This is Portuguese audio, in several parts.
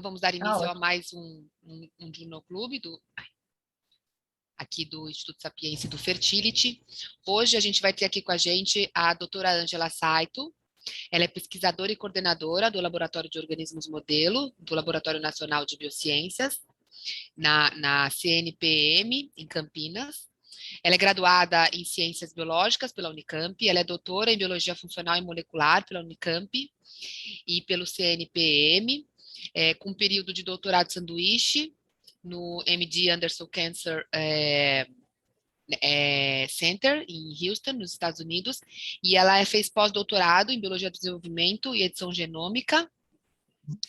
vamos dar início a mais um Juno Club aqui do Instituto Sapiência e do Fertility. Hoje a gente vai ter aqui com a gente a doutora Ângela Saito. Ela é pesquisadora e coordenadora do Laboratório de Organismos Modelo, do Laboratório Nacional de Biociências, na CNPM, em Campinas. Ela é graduada em Ciências Biológicas pela Unicamp, ela é doutora em Biologia Funcional e Molecular pela Unicamp e pelo CNPM, com período de doutorado sanduíche no MD Anderson Cancer Center, em Houston, nos Estados Unidos, e ela fez pós-doutorado em Biologia do Desenvolvimento e Edição Genômica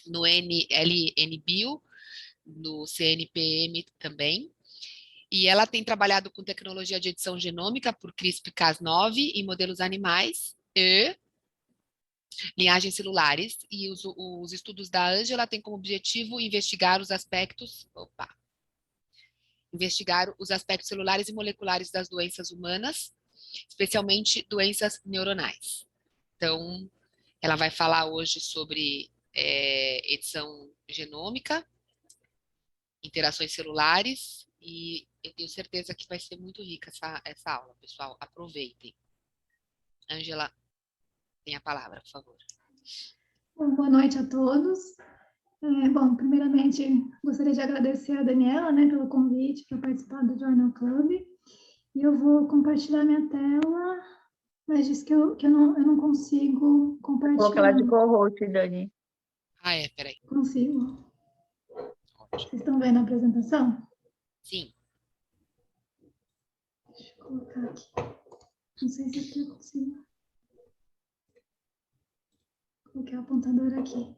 no NBio, no CNPM também. E ela tem trabalhado com tecnologia de edição genômica por CRISPR-Cas9 em modelos animais e linhagens celulares. E os estudos da Ângela têm como objetivo investigar os aspectos celulares e moleculares das doenças humanas, especialmente doenças neuronais. Então, ela vai falar hoje sobre edição genômica, interações celulares, e eu tenho certeza que vai ser muito rica essa aula, pessoal. Aproveitem. Ângela, tem a palavra, por favor. Bom, boa noite a todos. Bom, primeiramente, gostaria de agradecer a Daniela, pelo convite para participar do Journal Club. E eu vou compartilhar minha tela, mas diz que eu não consigo compartilhar. Coloca ela de co-host, Dani. Peraí. Consigo. Vocês estão vendo a apresentação? Sim. Deixa eu colocar aqui. Não sei se aqui eu consigo. Coloquei o apontador aqui.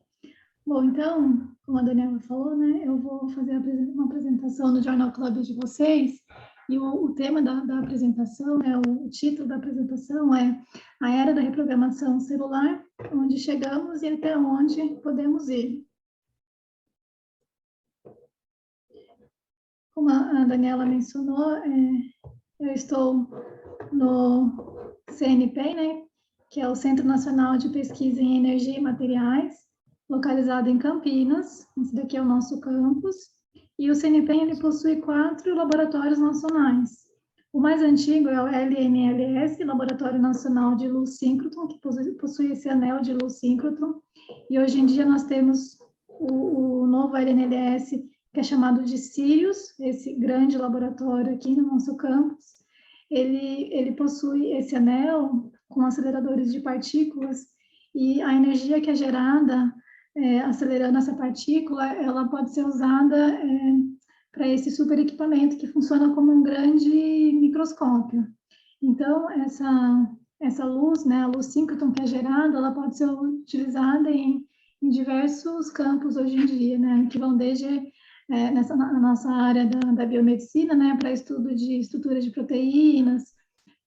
Bom, então, como a Daniela falou, eu vou fazer uma apresentação no Journal Club de vocês, e o tema da apresentação, o título da apresentação é A Era da Reprogramação Celular, onde chegamos e até onde podemos ir. Como a Daniela mencionou, eu estou no CNP, que é o Centro Nacional de Pesquisa em Energia e Materiais, localizado em Campinas. Esse daqui é o nosso campus. E o CNP ele possui 4 laboratórios nacionais. O mais antigo é o LNLS, Laboratório Nacional de Luz Síncrotron, que possui esse anel de luz síncrotron. E hoje em dia nós temos o novo LNLS, que é chamado de Sirius, esse grande laboratório aqui no nosso campus. Ele possui esse anel com aceleradores de partículas, e a energia que é gerada acelerando essa partícula, ela pode ser usada para esse super equipamento que funciona como um grande microscópio. Então, essa luz, a luz síncrotron que é gerada, ela pode ser utilizada em diversos campos hoje em dia, que vão desde na nossa área da biomedicina, para estudo de estrutura de proteínas,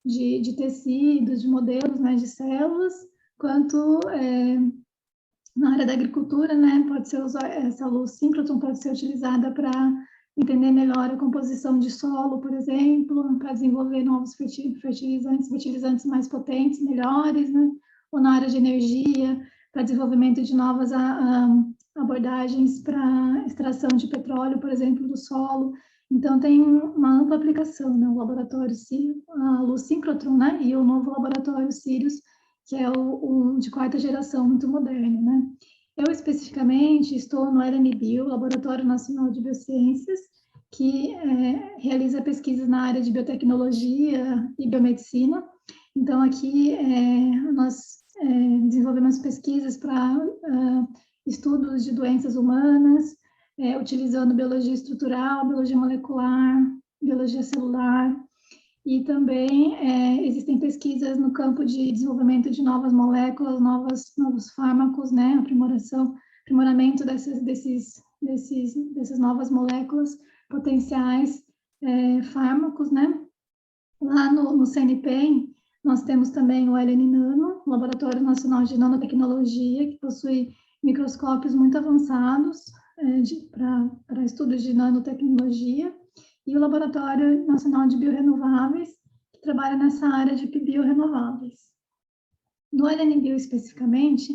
de tecidos, de modelos, de células, quanto na área da agricultura, pode ser essa luz síncrotron pode ser utilizada para entender melhor a composição de solo, por exemplo, para desenvolver novos fertilizantes mais potentes, melhores, ou na área de energia, para desenvolvimento de novas abordagens para extração de petróleo, por exemplo, do solo. Então, tem uma ampla aplicação, o laboratório a luz síncrotron, e o novo laboratório Sirius, que é o de 4ª geração, muito moderno, Eu, especificamente, estou no LNBio, Laboratório Nacional de Biociências, que realiza pesquisas na área de biotecnologia e biomedicina. Então, aqui, nós desenvolvemos pesquisas para estudos de doenças humanas, utilizando biologia estrutural, biologia molecular, biologia celular, e também existem pesquisas no campo de desenvolvimento de novas moléculas, novos fármacos, aprimoramento dessas novas moléculas, potenciais fármacos, Lá no CNPEM, nós temos também o LN-Nano, Laboratório Nacional de Nanotecnologia, que possui microscópios muito avançados para estudos de nanotecnologia, e o Laboratório Nacional de Biorenováveis, que trabalha nessa área de biorenováveis. No LNBio, especificamente,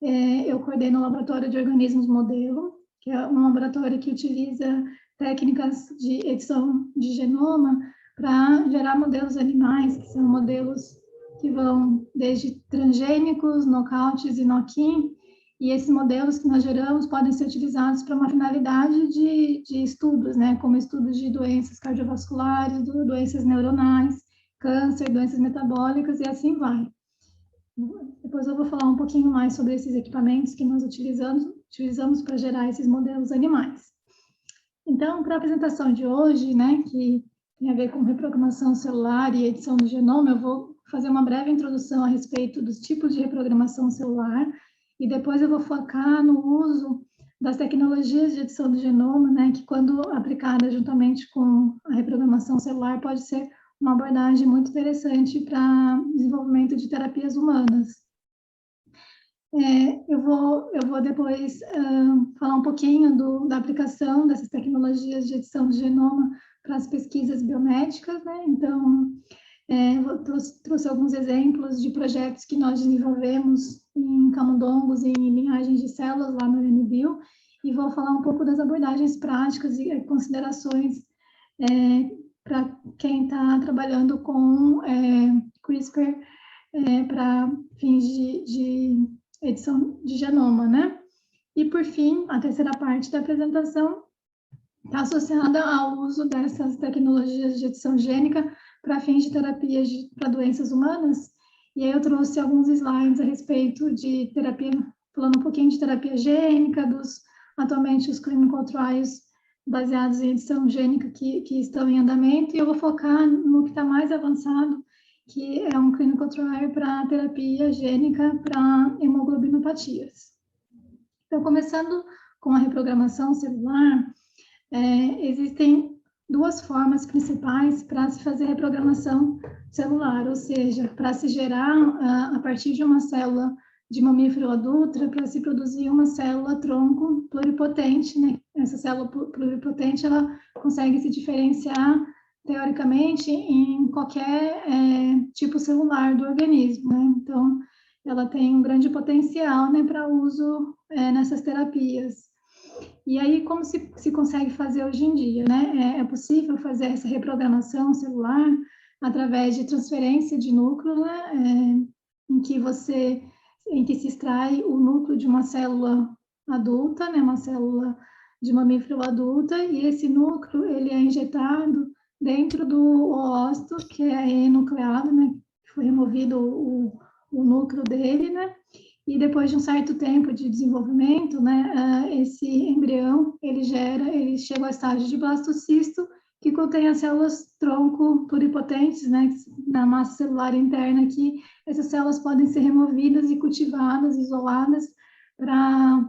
eu coordeno o Laboratório de Organismos Modelo, que é um laboratório que utiliza técnicas de edição de genoma para gerar modelos animais, que são modelos que vão desde transgênicos, knockouts e knock-in, e esses modelos que nós geramos podem ser utilizados para uma finalidade de estudos, né, como estudos de doenças cardiovasculares, doenças neuronais, câncer, doenças metabólicas e assim vai. Depois eu vou falar um pouquinho mais sobre esses equipamentos que nós utilizamos para gerar esses modelos animais. Então, para a apresentação de hoje, né, que tem a ver com reprogramação celular e edição do genoma, eu vou fazer uma breve introdução a respeito dos tipos de reprogramação celular e depois eu vou focar no uso das tecnologias de edição do genoma, né, que quando aplicada juntamente com a reprogramação celular pode ser uma abordagem muito interessante para desenvolvimento de terapias humanas. Eu vou depois falar um pouquinho da aplicação dessas tecnologias de edição de genoma para as pesquisas biomédicas, né? Então, trouxe alguns exemplos de projetos que nós desenvolvemos em camundongos e em linhagens de células lá no UNBio, e vou falar um pouco das abordagens práticas e considerações para quem está trabalhando com CRISPR para fins de edição de genoma, né? E, por fim, a terceira parte da apresentação está associada ao uso dessas tecnologias de edição gênica para fins de terapias para doenças humanas. E aí eu trouxe alguns slides a respeito de terapia, falando um pouquinho de terapia gênica, atualmente os clinical trials baseados em edição gênica que estão em andamento, e eu vou focar no que está mais avançado, que é um clinical trial para terapia gênica para hemoglobinopatias. Então, começando com a reprogramação celular, existem duas formas principais para se fazer reprogramação celular, ou seja, para se gerar, a partir de uma célula de mamífero adulto, para se produzir uma célula tronco pluripotente, né? Essa célula pluripotente, ela consegue se diferenciar, teoricamente, em qualquer tipo celular do organismo, né? Então, ela tem um grande potencial, né, para uso nessas terapias. E aí, como se consegue fazer hoje em dia, né? É possível fazer essa reprogramação celular através de transferência de núcleo, né? Em que se extrai o núcleo de uma célula adulta, né? Uma célula de mamífero adulta, e esse núcleo, ele é injetado dentro do oócito, que é enucleado, né? Foi removido o núcleo dele, né? E depois de um certo tempo de desenvolvimento, né, esse embrião, ele chega ao estágio de blastocisto, que contém as células tronco pluripotentes, né, na massa celular interna aqui. Essas células podem ser removidas e cultivadas, isoladas, para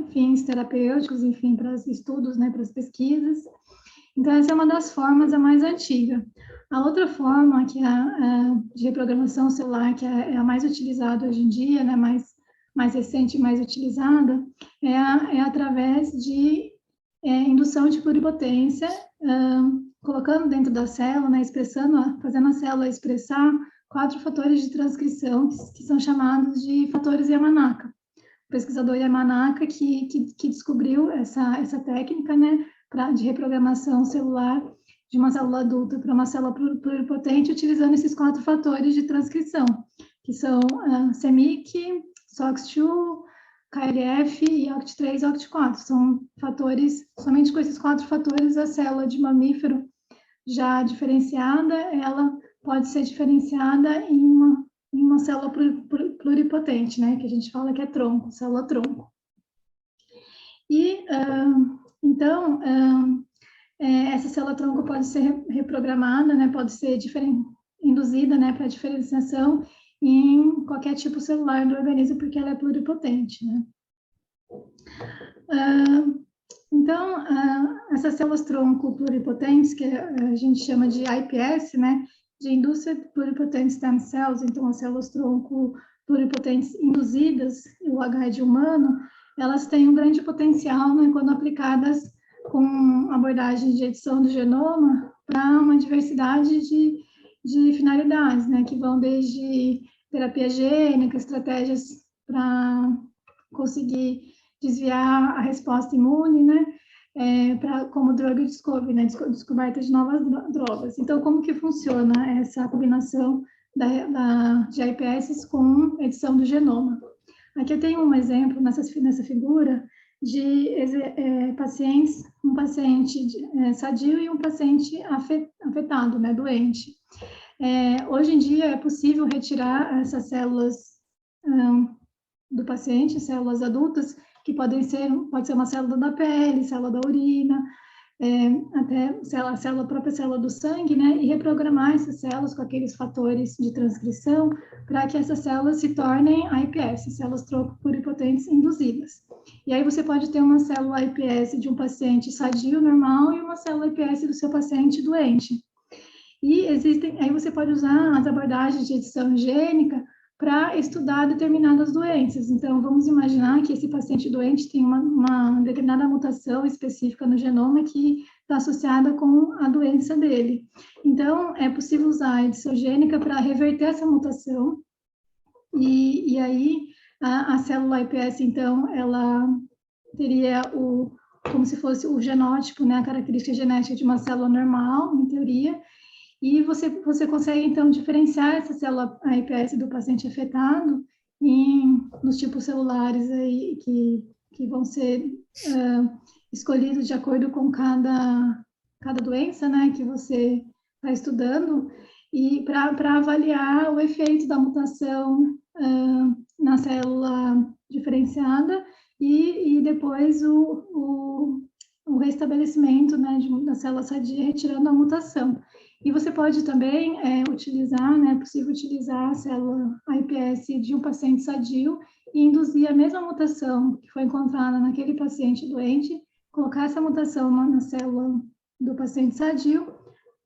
fins terapêuticos, enfim, para os estudos, né, para as pesquisas. Então, essa é uma das formas, a mais antiga. A outra forma, que é de reprogramação celular, que é a mais utilizada hoje em dia, né, mais recente e mais utilizada, é através de indução de pluripotência, colocando dentro da célula, né, fazendo a célula expressar 4 fatores de transcrição, que são chamados de fatores Yamanaka. O pesquisador Yamanaka que descobriu essa técnica, né, de reprogramação celular de uma célula adulta para uma célula pluripotente, utilizando esses 4 fatores de transcrição, que são CEMIC, SOX2, KLF e OCT3 e OCT4. São fatores, somente com esses 4 fatores, a célula de mamífero já diferenciada, ela pode ser diferenciada em uma célula pluripotente, né, que a gente fala que é tronco, célula tronco. E, então, essa célula tronco pode ser reprogramada, né, pode ser induzida, né, para diferenciação em qualquer tipo celular do organismo, porque ela é pluripotente, né. Então, essas células tronco pluripotentes, que a gente chama de IPS, né, de Induced Pluripotent Stem Cells, então as células tronco pluripotentes induzidas, o H é de humano, elas têm um grande potencial, né, quando aplicadas com abordagem de edição do genoma para uma diversidade de finalidades, né, que vão desde terapia gênica, estratégias para conseguir desviar a resposta imune, né? Como drug discovery, né? Descoberta de novas drogas. Então, como que funciona essa combinação de IPS com edição do genoma? Aqui eu tenho um exemplo nessa figura de pacientes, um paciente sadio e um paciente afetado, né, doente. Hoje em dia é possível retirar essas células do paciente, células adultas, que pode ser uma célula da pele, célula da urina, até a própria célula do sangue, né, e reprogramar essas células com aqueles fatores de transcrição para que essas células se tornem iPS, células troco pluripotentes induzidas. E aí você pode ter uma célula iPS de um paciente sadio, normal, e uma célula iPS do seu paciente doente. E aí você pode usar as abordagens de edição gênica para estudar determinadas doenças. Então, vamos imaginar que esse paciente doente tem uma determinada mutação específica no genoma que está associada com a doença dele. Então, é possível usar a edição gênica para reverter essa mutação, e aí a célula iPS, então, ela teria como se fosse o genótipo, né, a característica genética de uma célula normal, em teoria, e você consegue, então, diferenciar essa célula iPS do paciente afetado nos tipos celulares aí que vão ser escolhidos de acordo com cada doença, né, que você está estudando, e para avaliar o efeito da mutação na célula diferenciada e depois o restabelecimento, né, da célula sadia, retirando a mutação. E você pode também utilizar, né, é possível utilizar a célula iPS de um paciente sadio e induzir a mesma mutação que foi encontrada naquele paciente doente, colocar essa mutação na célula do paciente sadio,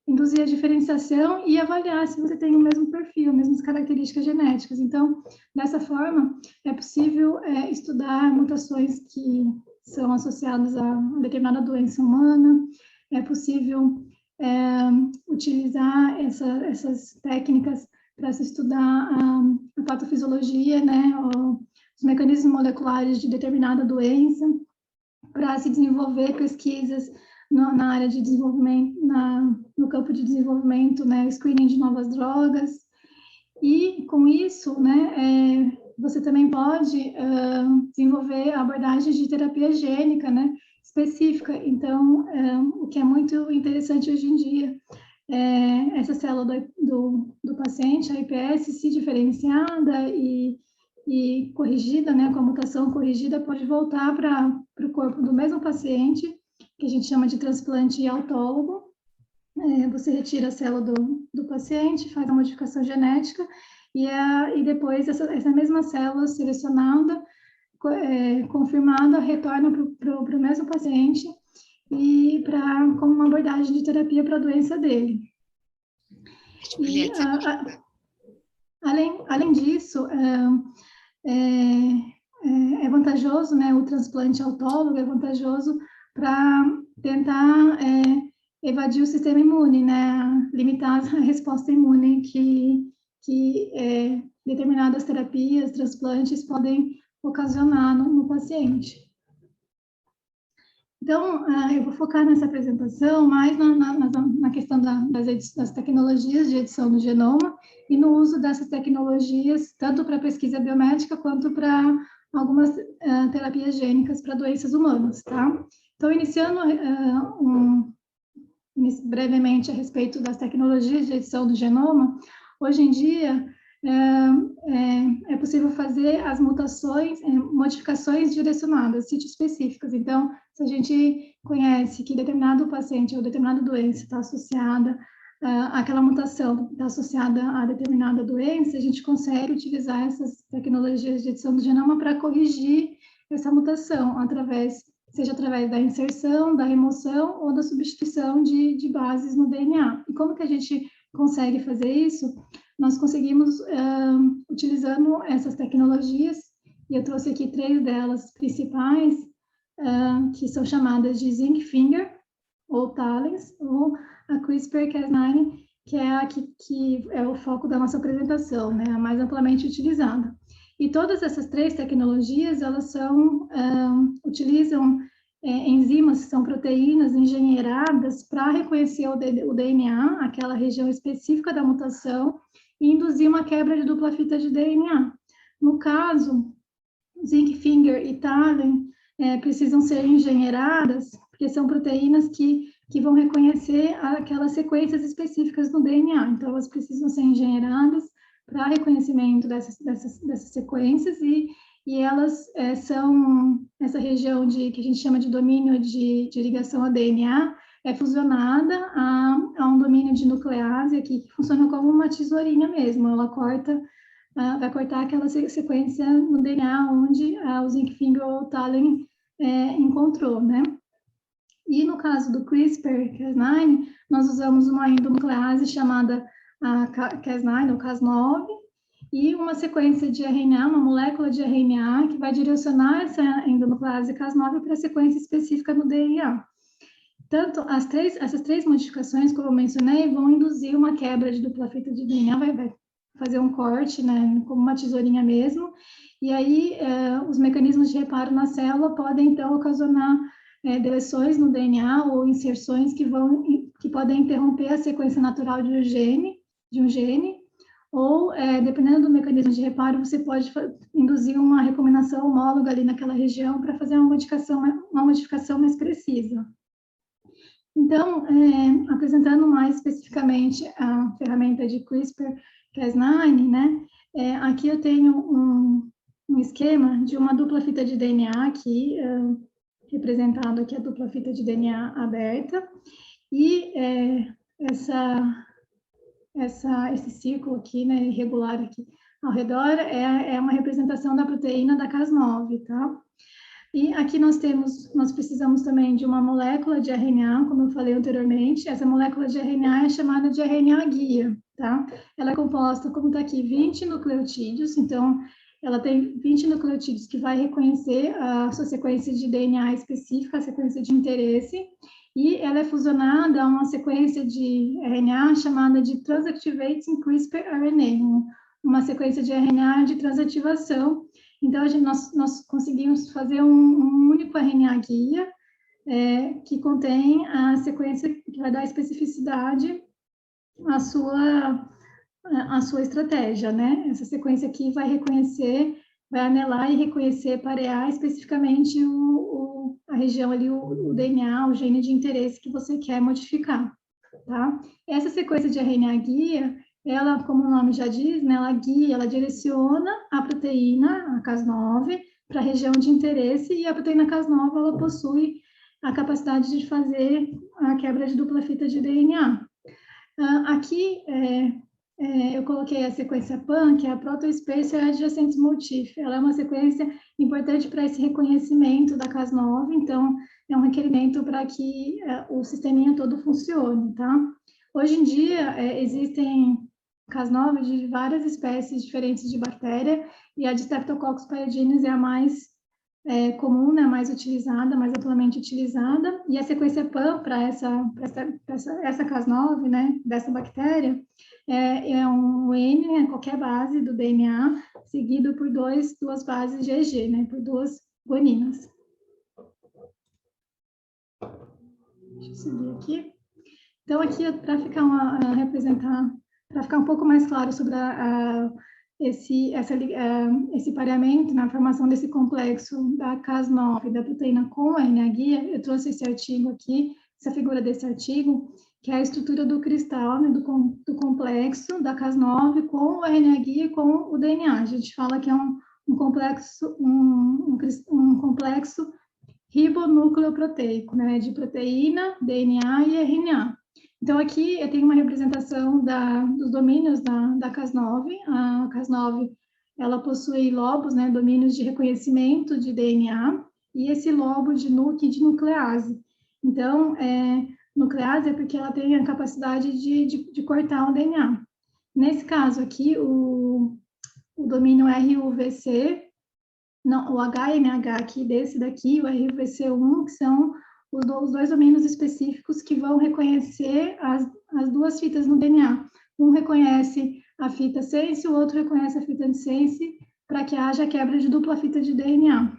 induzir a diferenciação e avaliar se você tem o mesmo perfil, as mesmas características genéticas. Então, dessa forma, é possível estudar mutações que são associadas a uma determinada doença humana, é possível utilizar essas técnicas para se estudar a patofisiologia, né, os mecanismos moleculares de determinada doença, para se desenvolver pesquisas na área de desenvolvimento, no campo de desenvolvimento, né, screening de novas drogas. E com isso, né, você também pode desenvolver abordagens de terapia gênica, né, específica. Então, o que é muito interessante hoje em dia, essa célula do paciente, a iPS, se diferenciada e corrigida, né, com a mutação corrigida, pode voltar para o corpo do mesmo paciente, que a gente chama de transplante autólogo. Você retira a célula do paciente, faz a modificação genética, e depois essa mesma célula selecionada, confirmada, retorna para o mesmo paciente e como uma abordagem de terapia para a doença dele. E, além disso, é vantajoso, né, o transplante autólogo é vantajoso para tentar evadir o sistema imune, né, limitar a resposta imune que determinadas terapias, transplantes podem ocasionar no paciente. Então, eu vou focar nessa apresentação mais na questão das tecnologias de edição do genoma e no uso dessas tecnologias, tanto para pesquisa biomédica quanto para algumas terapias gênicas para doenças humanas, tá? Então, iniciando brevemente a respeito das tecnologias de edição do genoma, hoje em dia é possível fazer as modificações direcionadas, sítio-específicas. Então, se a gente conhece que determinado paciente ou determinada doença está associada, aquela mutação está associada a determinada doença, a gente consegue utilizar essas tecnologias de edição do genoma para corrigir essa mutação, seja através da inserção, da remoção ou da substituição de bases no DNA. E como que a gente consegue fazer isso? Nós conseguimos, utilizando essas tecnologias, e eu trouxe aqui 3 delas principais, que são chamadas de zinc finger, ou TALENs, ou a CRISPR-Cas9, que é a que é o foco da nossa apresentação, né, a mais amplamente utilizada. E todas essas três tecnologias, elas utilizam enzimas, que são proteínas engenheiradas para reconhecer o DNA, aquela região específica da mutação, e induzir uma quebra de dupla fita de DNA. No caso, zinc finger e TALEN precisam ser engenheiradas, porque são proteínas que vão reconhecer aquelas sequências específicas no DNA. Então, elas precisam ser engenheiradas para reconhecimento dessas sequências, e elas são, essa região que a gente chama de domínio de ligação a DNA, é fusionada a um domínio de nuclease aqui, que funciona como uma tesourinha mesmo. Ela vai cortar aquela sequência no DNA onde o zinc finger ou o TALEN encontrou, né? E no caso do CRISPR-Cas9, nós usamos uma endonuclease chamada Cas9 ou Cas9, e uma sequência de RNA, uma molécula de RNA, que vai direcionar essa endonuclease Cas9 para a sequência específica no DNA. Tanto essas três modificações, como eu mencionei, vão induzir uma quebra de dupla fita de DNA, vai fazer um corte, né, como uma tesourinha mesmo, e aí os mecanismos de reparo na célula podem, então, ocasionar deleções no DNA ou inserções que podem interromper a sequência natural de um gene, ou, dependendo do mecanismo de reparo, você pode induzir uma recombinação homóloga ali naquela região para fazer uma modificação mais precisa. Então, apresentando mais especificamente a ferramenta de CRISPR-Cas9, né, aqui eu tenho um esquema de uma dupla fita de DNA aqui, representado aqui a dupla fita de DNA aberta, e esse círculo aqui, né, irregular aqui ao redor, é uma representação da proteína da Cas9, tá? E aqui nós precisamos também de uma molécula de RNA, como eu falei anteriormente. Essa molécula de RNA é chamada de RNA guia, tá? Ela é composta, como está aqui, 20 nucleotídeos, então ela tem 20 nucleotídeos que vai reconhecer a sua sequência de DNA específica, a sequência de interesse, e ela é fusionada a uma sequência de RNA chamada de Transactivating CRISPR-RNA, uma sequência de RNA de transativação. Então, nós conseguimos fazer um único RNA guia, que contém a sequência que vai dar especificidade à sua estratégia, né? Essa sequência aqui vai anelar e reconhecer, parear especificamente a região ali, o DNA, o gene de interesse que você quer modificar, tá? Essa sequência de RNA guia, ela, como o nome já diz, né, ela direciona a proteína, a Cas9, para a região de interesse, e a proteína Cas9, ela possui a capacidade de fazer a quebra de dupla fita de DNA. Aqui, eu coloquei a sequência PAN, que é a Proto-Spacer Adjacent Motif. Ela é uma sequência importante para esse reconhecimento da Cas9, então é um requerimento para que o sisteminha todo funcione, tá? Hoje em dia, existem Cas9 de várias espécies diferentes de bactéria, e a de Streptococcus pyogenes é a mais comum, né, mais utilizada, mais amplamente utilizada, e a sequência PAN para essa Cas9, né, dessa bactéria, é um N, né, qualquer base do DNA, seguido por duas bases GG, né, por duas guaninas. Deixa eu seguir aqui. Então, aqui, para ficar um pouco mais claro sobre esse pareamento na formação desse complexo da Cas9 da proteína com a RNA guia, eu trouxe esse artigo aqui, essa figura desse artigo, que é a estrutura do cristal, né, do complexo da Cas9 com o RNA guia e com o DNA. A gente fala que é um complexo ribonúcleo-proteico, né, de proteína, DNA e RNA. Então, aqui eu tenho uma representação dos domínios da Cas9. A Cas9, ela possui lobos, né, domínios de reconhecimento de DNA, e esse lobo de nuclease. Então, nuclease é porque ela tem a capacidade de cortar o DNA. Nesse caso aqui, o domínio RUVC, não, o HNH aqui, desse daqui, o RUVC1, que são os dois domínios específicos que vão reconhecer as duas fitas no DNA. Um reconhece a fita sense, o outro reconhece a fita sense para que haja quebra de dupla fita de DNA,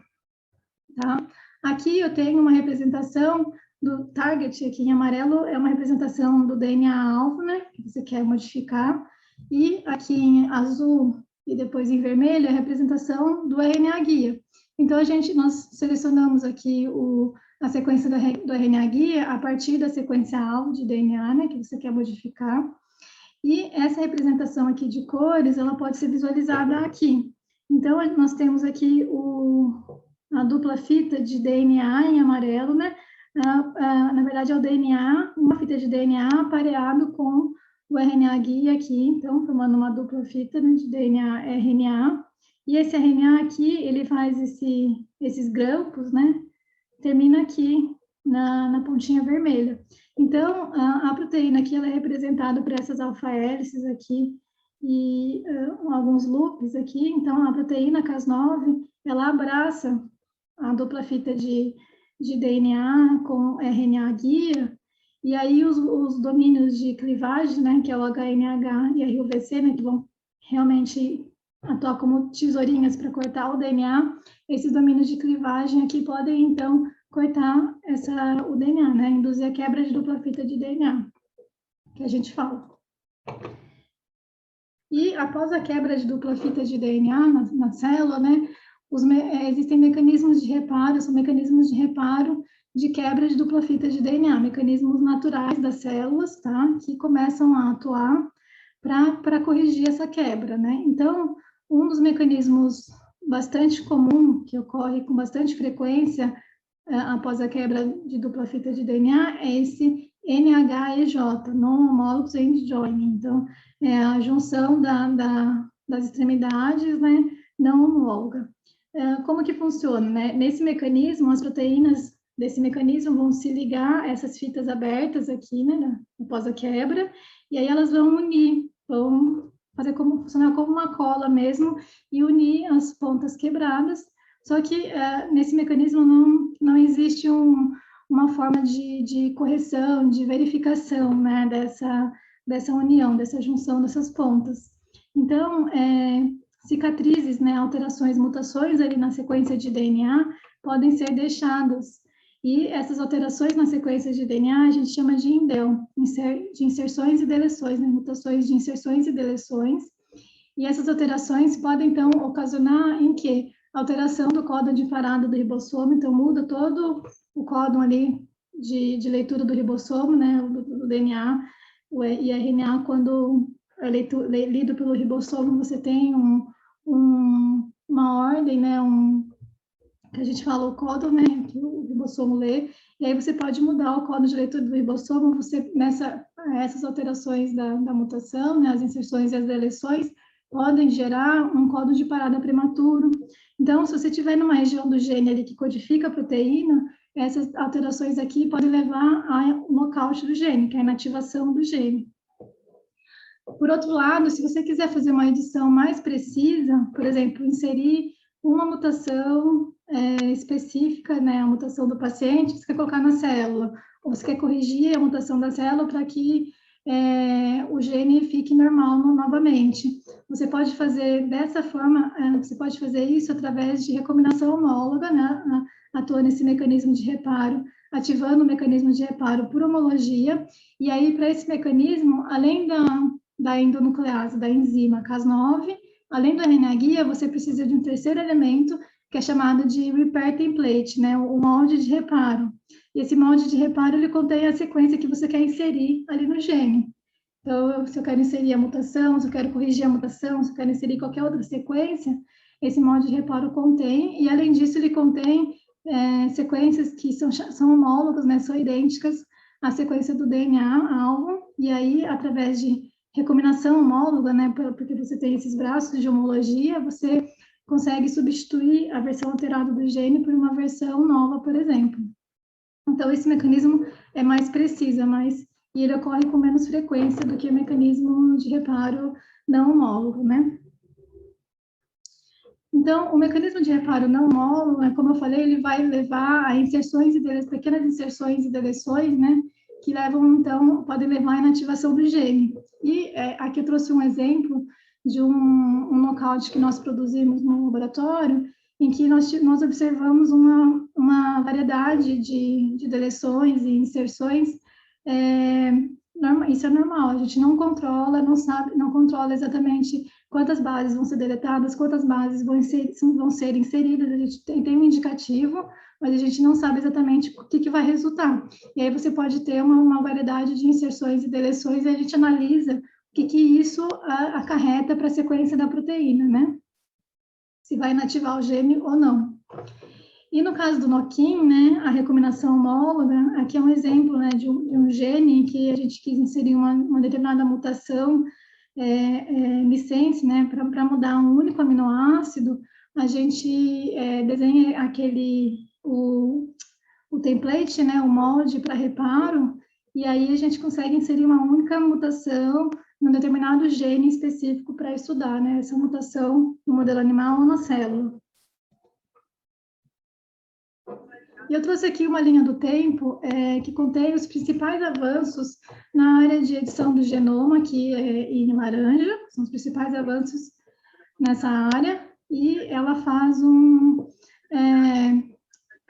tá? Aqui eu tenho uma representação do target, aqui em amarelo é uma representação do DNA-alvo, né, que você quer modificar, e aqui em azul e depois em vermelho é a representação do RNA-guia. Então, nós selecionamos aqui a sequência do RNA-guia a partir da sequência-alvo de DNA, né, que você quer modificar, e essa representação aqui de cores, ela pode ser visualizada aqui. Então, nós temos aqui a dupla fita de DNA em amarelo, né? Na verdade, é o DNA, uma fita de DNA pareado com o RNA-guia aqui, então, formando uma dupla fita, né, de DNA-RNA. E esse RNA aqui, ele faz esses grampos, né? Termina aqui na pontinha vermelha. Então, a proteína aqui, ela é representada por essas alfa-hélices aqui e alguns loops aqui. Então, a proteína Cas9, ela abraça a dupla fita de DNA com RNA-guia, e aí os domínios de clivagem, né, que é o HNH e a RUVC, né, que vão realmente atuar como tesourinhas para cortar o DNA, esses domínios de clivagem aqui podem, então, cortar o DNA, né, induzir a quebra de dupla fita de DNA, que a gente fala. E após a quebra de dupla fita de DNA na célula, né, existem mecanismos de reparo, são mecanismos de reparo de quebra de dupla fita de DNA, mecanismos naturais das células, tá, que começam a atuar para corrigir essa quebra, né. Então, um dos mecanismos bastante comum, que ocorre com bastante frequência após a quebra de dupla fita de DNA, é esse NHEJ, Non-Homologous End Joining. Então, é a junção das extremidades, né, não homóloga. Como que funciona, né? Nesse mecanismo, as proteínas desse mecanismo vão se ligar a essas fitas abertas aqui, né, após a quebra, e aí elas vão unir, vão funcionar como uma cola mesmo, e unir as pontas quebradas. Só que nesse mecanismo não existe uma forma de correção, de verificação, né, dessa união, dessa junção dessas pontas. Então, cicatrizes, né, alterações, mutações ali na sequência de DNA podem ser deixadas. E essas alterações na sequência de DNA a gente chama de indel, de inserções e deleções, né, mutações de inserções e deleções. E essas alterações podem, então, ocasionar em que? Alteração do códon de parada do ribossomo, então muda todo o códon ali de leitura do ribossomo, né, do DNA, e RNA, quando é lido pelo ribossomo, você tem uma ordem, né, que a gente fala o códon, né, que o ribossomo lê, e aí você pode mudar o códon de leitura do ribossomo, essas alterações da mutação, né, as inserções e as deleções, podem gerar um códon de parada prematuro. Então, se você estiver numa região do gene ali que codifica a proteína, essas alterações aqui podem levar ao nocaute do gene, que é a inativação do gene. Por outro lado, se você quiser fazer uma edição mais precisa, por exemplo, inserir uma mutação específica, né, a mutação do paciente, você quer colocar na célula, ou você quer corrigir a mutação da célula para que o gene fique normal novamente. Você pode fazer dessa forma, você pode fazer isso através de recombinação homóloga, né, atuando nesse mecanismo de reparo, ativando o mecanismo de reparo por homologia, e aí para esse mecanismo, além da endonuclease, da enzima Cas9, além do RNA-guia, você precisa de um terceiro elemento, que é chamado de repair template, né, o molde de reparo. E esse molde de reparo, ele contém a sequência que você quer inserir ali no gene. Então, se eu quero inserir a mutação, se eu quero corrigir a mutação, se eu quero inserir qualquer outra sequência, esse molde de reparo contém, e além disso, ele contém sequências que são homólogas, né, são idênticas à sequência do DNA-alvo, e aí, através de recombinação homóloga, né, porque você tem esses braços de homologia, você consegue substituir a versão alterada do gene por uma versão nova, por exemplo. Então, esse mecanismo é mais preciso, e ele ocorre com menos frequência do que o mecanismo de reparo não homólogo, né? Então, o mecanismo de reparo não homólogo, como eu falei, ele vai levar a inserções e pequenas inserções e deleções, né? Que levam, então, podem levar à inativação do gene. E aqui eu trouxe um exemplo de um nocaute que nós produzimos no laboratório, em que nós observamos uma variedade de deleções e inserções. Isso é normal, a gente não controla, não controla exatamente quantas bases vão ser deletadas, quantas bases vão ser inseridas, a gente tem um indicativo, mas a gente não sabe exatamente o que vai resultar. E aí você pode ter uma variedade de inserções e deleções, e a gente analisa o que isso acarreta para a sequência da proteína, né? Se vai inativar o gene ou não. E no caso do NOCKIN, né, a recombinação homóloga, aqui é um exemplo, né, de um gene em que a gente quis inserir uma determinada mutação missense, né, para mudar um único aminoácido. A gente desenha o template, né, o molde para reparo, e aí a gente consegue inserir uma única mutação num determinado gene específico para estudar, né, essa mutação no modelo animal ou na célula. E eu trouxe aqui uma linha do tempo que contém os principais avanços na área de edição do genoma, aqui em laranja, são os principais avanços nessa área, e ela faz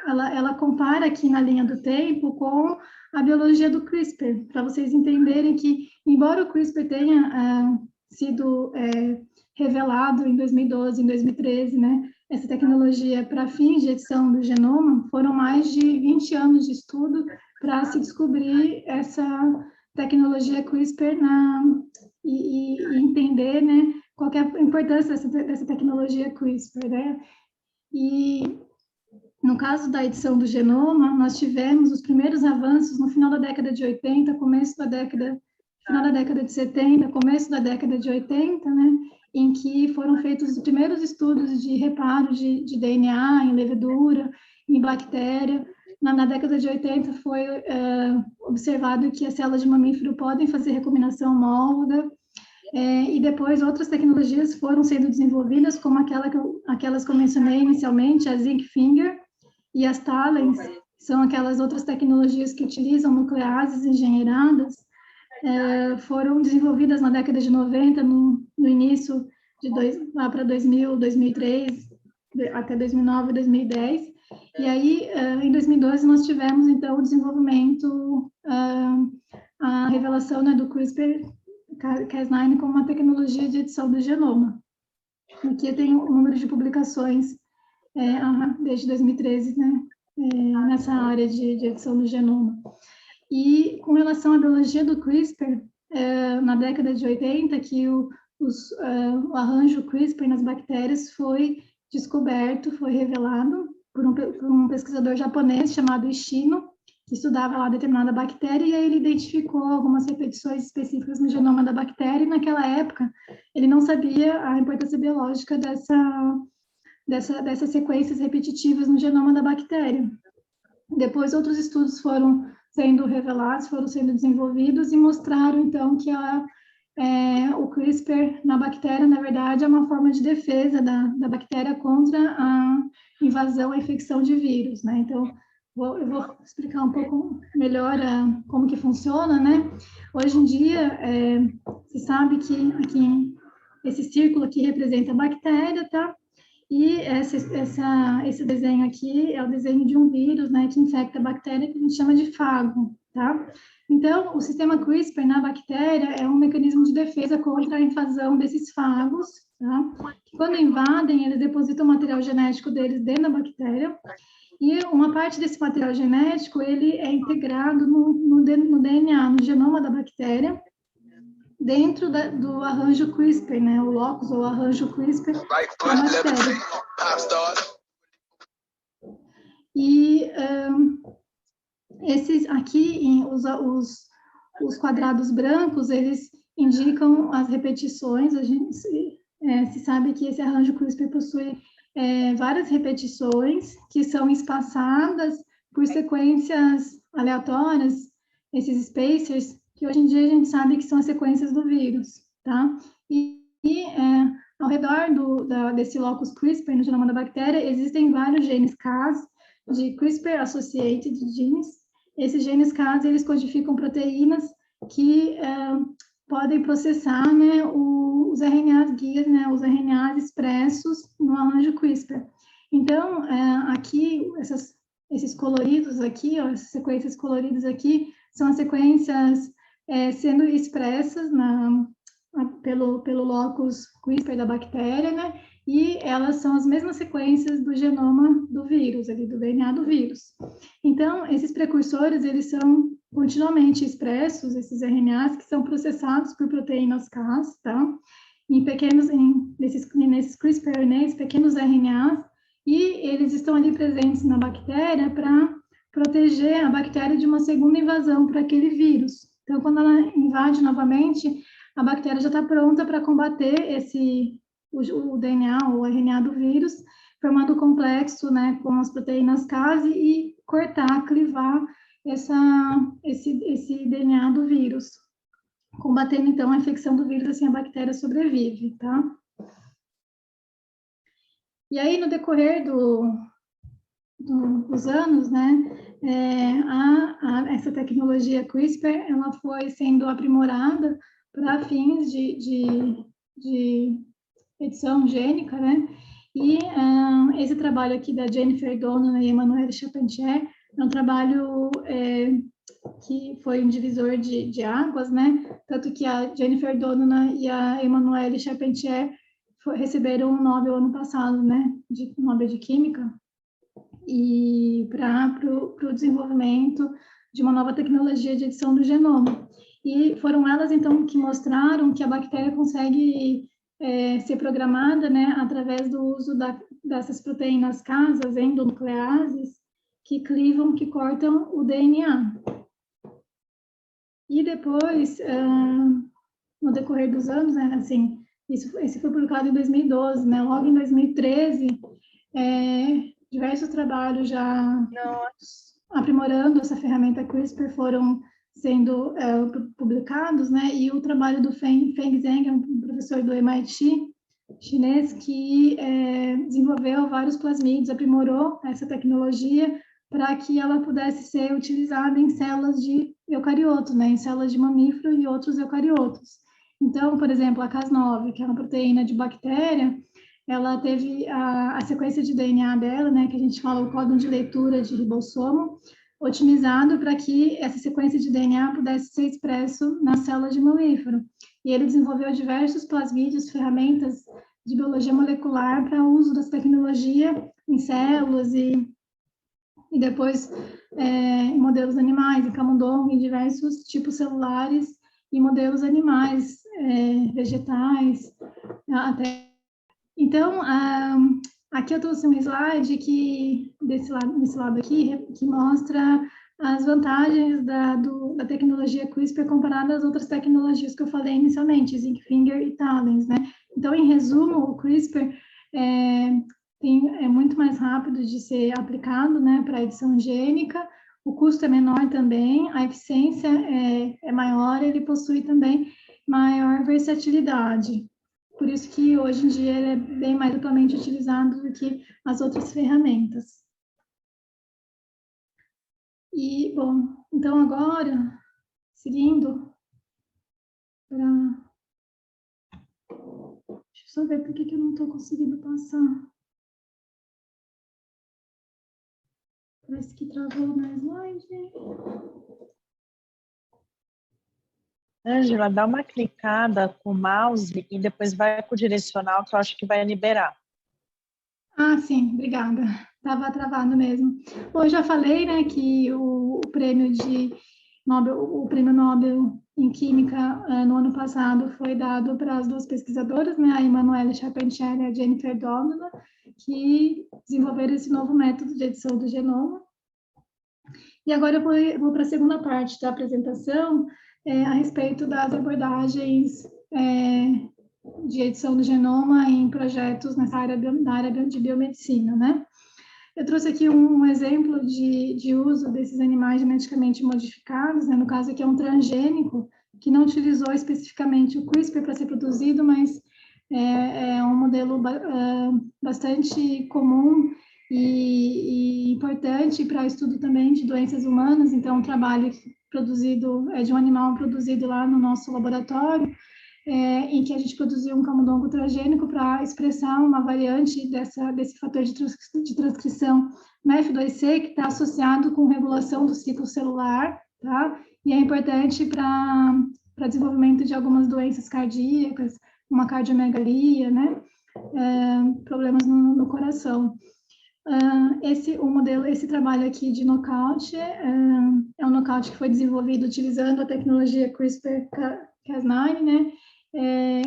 ela compara aqui na linha do tempo com a biologia do CRISPR, para vocês entenderem que, embora o CRISPR tenha sido revelado em 2012, em 2013, né, essa tecnologia para fins de edição do genoma, foram mais de 20 anos de estudo para se descobrir essa tecnologia CRISPR e entender, né, qual que é a importância dessa tecnologia CRISPR, né? E no caso da edição do genoma, nós tivemos os primeiros avanços no final da década de 80, final da década de 70, começo da década de 80, né, em que foram feitos os primeiros estudos de reparo de DNA em levedura, em bactéria. Na década de 80 foi observado que as células de mamífero podem fazer recombinação homóloga, e depois outras tecnologias foram sendo desenvolvidas, como aquelas que eu mencionei inicialmente, a zinc finger e as TALENs, são aquelas outras tecnologias que utilizam nucleases engenheiradas, foram desenvolvidas na década de 90, no início lá para 2000, 2003, até 2009, 2010. E aí, em 2012, nós tivemos, então, o desenvolvimento, a revelação, né, do CRISPR-Cas9 como uma tecnologia de edição do genoma. Aqui tem o número de publicações desde 2013, né, nessa área de edição do genoma. E com relação à biologia do CRISPR, na década de 80, que o arranjo CRISPR nas bactérias foi descoberto, foi revelado por um pesquisador japonês chamado Ishino, que estudava lá determinada bactéria, e aí ele identificou algumas repetições específicas no genoma da bactéria, e naquela época ele não sabia a importância biológica dessas sequências repetitivas no genoma da bactéria. Depois, outros estudos foram sendo revelados, foram sendo desenvolvidos e mostraram, então, que o CRISPR na bactéria, na verdade, é uma forma de defesa da bactéria contra a invasão, a infecção de vírus, né? Então, eu vou explicar um pouco melhor como que funciona, né? Hoje em dia, se sabe que aqui, esse círculo aqui representa a bactéria, tá? E esse desenho aqui é o desenho de um vírus, né, que infecta a bactéria, que a gente chama de fago, tá? Então, o sistema CRISPR na bactéria é um mecanismo de defesa contra a invasão desses fagos, tá? Quando invadem, eles depositam o material genético deles dentro da bactéria, e uma parte desse material genético, ele é integrado no DNA, no genoma da bactéria, dentro do arranjo CRISPR, né, o locus ou arranjo CRISPR da bactéria. E esses aqui, os quadrados brancos, eles indicam as repetições. A gente se sabe que esse arranjo CRISPR possui várias repetições que são espaçadas por sequências aleatórias, esses spacers, que hoje em dia a gente sabe que são as sequências do vírus, tá? E ao redor desse locus CRISPR, no genoma da bactéria, existem vários genes Cas, de CRISPR-associated genes. Esses genes Cas, eles codificam proteínas que podem processar, né, o os RNAs guias, né, os RNAs expressos no arranjo CRISPR. Então, aqui, esses coloridos aqui, ó, essas sequências coloridas aqui, são as sequências sendo expressas pelo locus CRISPR da bactéria, né? E elas são as mesmas sequências do genoma do vírus, ali, do DNA do vírus. Então, esses precursores, eles são continuamente expressos, esses RNAs, que são processados por proteínas Cas, tá? Nesses CRISPR-RNAs, pequenos RNAs, e eles estão ali presentes na bactéria para proteger a bactéria de uma segunda invasão para aquele vírus. Então, quando ela invade novamente, a bactéria já está pronta para combater o DNA, o RNA do vírus, formando o complexo, né, com as proteínas Cas e cortar, clivar esse DNA do vírus, combatendo, então, a infecção do vírus, assim a bactéria sobrevive, tá? E aí, no decorrer dos anos, né, essa tecnologia CRISPR, ela foi sendo aprimorada para fins de edição gênica, né, e esse trabalho aqui da Jennifer Doudna e Emmanuelle Charpentier é um trabalho que foi um divisor de águas, né, tanto que a Jennifer Doudna e a Emmanuelle Charpentier receberam o Nobel ano passado, né, Nobel de Química, e para o desenvolvimento de uma nova tecnologia de edição do genoma. E foram elas, então, que mostraram que a bactéria consegue ser programada, né, através do uso dessas proteínas Cas, as endonucleases, que clivam, que cortam o DNA. E depois, no decorrer dos anos, né, assim, esse foi publicado em 2012, né, logo em 2013, diversos trabalhos já aprimorando essa ferramenta CRISPR foram sendo publicados, né, e o trabalho do Feng Zheng, um professor do MIT chinês, que desenvolveu vários plasmídeos, aprimorou essa tecnologia para que ela pudesse ser utilizada em células de eucarioto, né, em células de mamífero e outros eucariotos. Então, por exemplo, a Cas9, que é uma proteína de bactéria, ela teve a sequência de DNA dela, né, que a gente fala o códon de leitura de ribossomo, otimizado para que essa sequência de DNA pudesse ser expresso nas células de mamífero. E ele desenvolveu diversos plasmídeos, ferramentas de biologia molecular para uso dessa tecnologia em células e depois em modelos animais, em camundongo, em diversos tipos celulares e modelos animais, vegetais, até. Então, aqui eu trouxe um slide nesse lado aqui, que mostra as vantagens da tecnologia CRISPR comparada às outras tecnologias que eu falei inicialmente, Zinc Finger e Talens, né? Então, em resumo, o CRISPR é muito mais rápido de ser aplicado, né, para edição gênica, o custo é menor também, a eficiência é maior, ele possui também maior versatilidade. Por isso que hoje em dia ele é bem mais amplamente utilizado do que as outras ferramentas. E, bom, então agora, seguindo para... Deixa eu só ver por que eu não estou conseguindo passar. Parece que travou na slide. Ângela, dá uma clicada com o mouse e depois vai com o direcional, que eu acho que vai liberar. Ah, sim, obrigada. Estava travado mesmo. Bom, eu já falei, né, que o prêmio Nobel em Química no ano passado foi dado para as duas pesquisadoras, né, a Emmanuelle Charpentier e a Jennifer Doudna, que desenvolveram esse novo método de edição do genoma. E agora eu vou para a segunda parte da apresentação, a respeito das abordagens de edição do genoma em projetos na área de biomedicina, né? Eu trouxe aqui um exemplo de uso desses animais geneticamente modificados, né? No caso aqui é um transgênico, que não utilizou especificamente o CRISPR para ser produzido, mas é um modelo bastante comum e importante para estudo também de doenças humanas. Então, um trabalho produzido de um animal produzido lá no nosso laboratório, em que a gente produziu um camundongo transgênico para expressar uma variante desse fator de transcrição MEF2C, que está associado com regulação do ciclo celular, tá? E é importante para desenvolvimento de algumas doenças cardíacas, uma cardiomegalia, né? Problemas no coração. Esse trabalho aqui de nocaute é um nocaute que foi desenvolvido utilizando a tecnologia CRISPR-Cas9, né?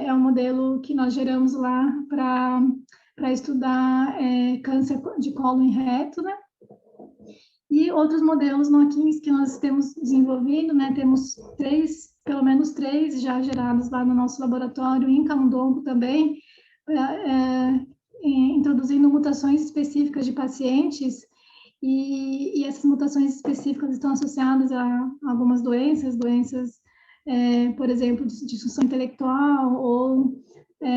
É um modelo que nós geramos lá para estudar câncer de cólon reto, né? E outros modelos knock-ins que nós temos desenvolvido, né? Temos pelo menos três já gerados lá no nosso laboratório, em camundongo também, introduzindo mutações específicas de pacientes, e essas mutações específicas estão associadas a algumas doenças, por exemplo, de disfunção intelectual, ou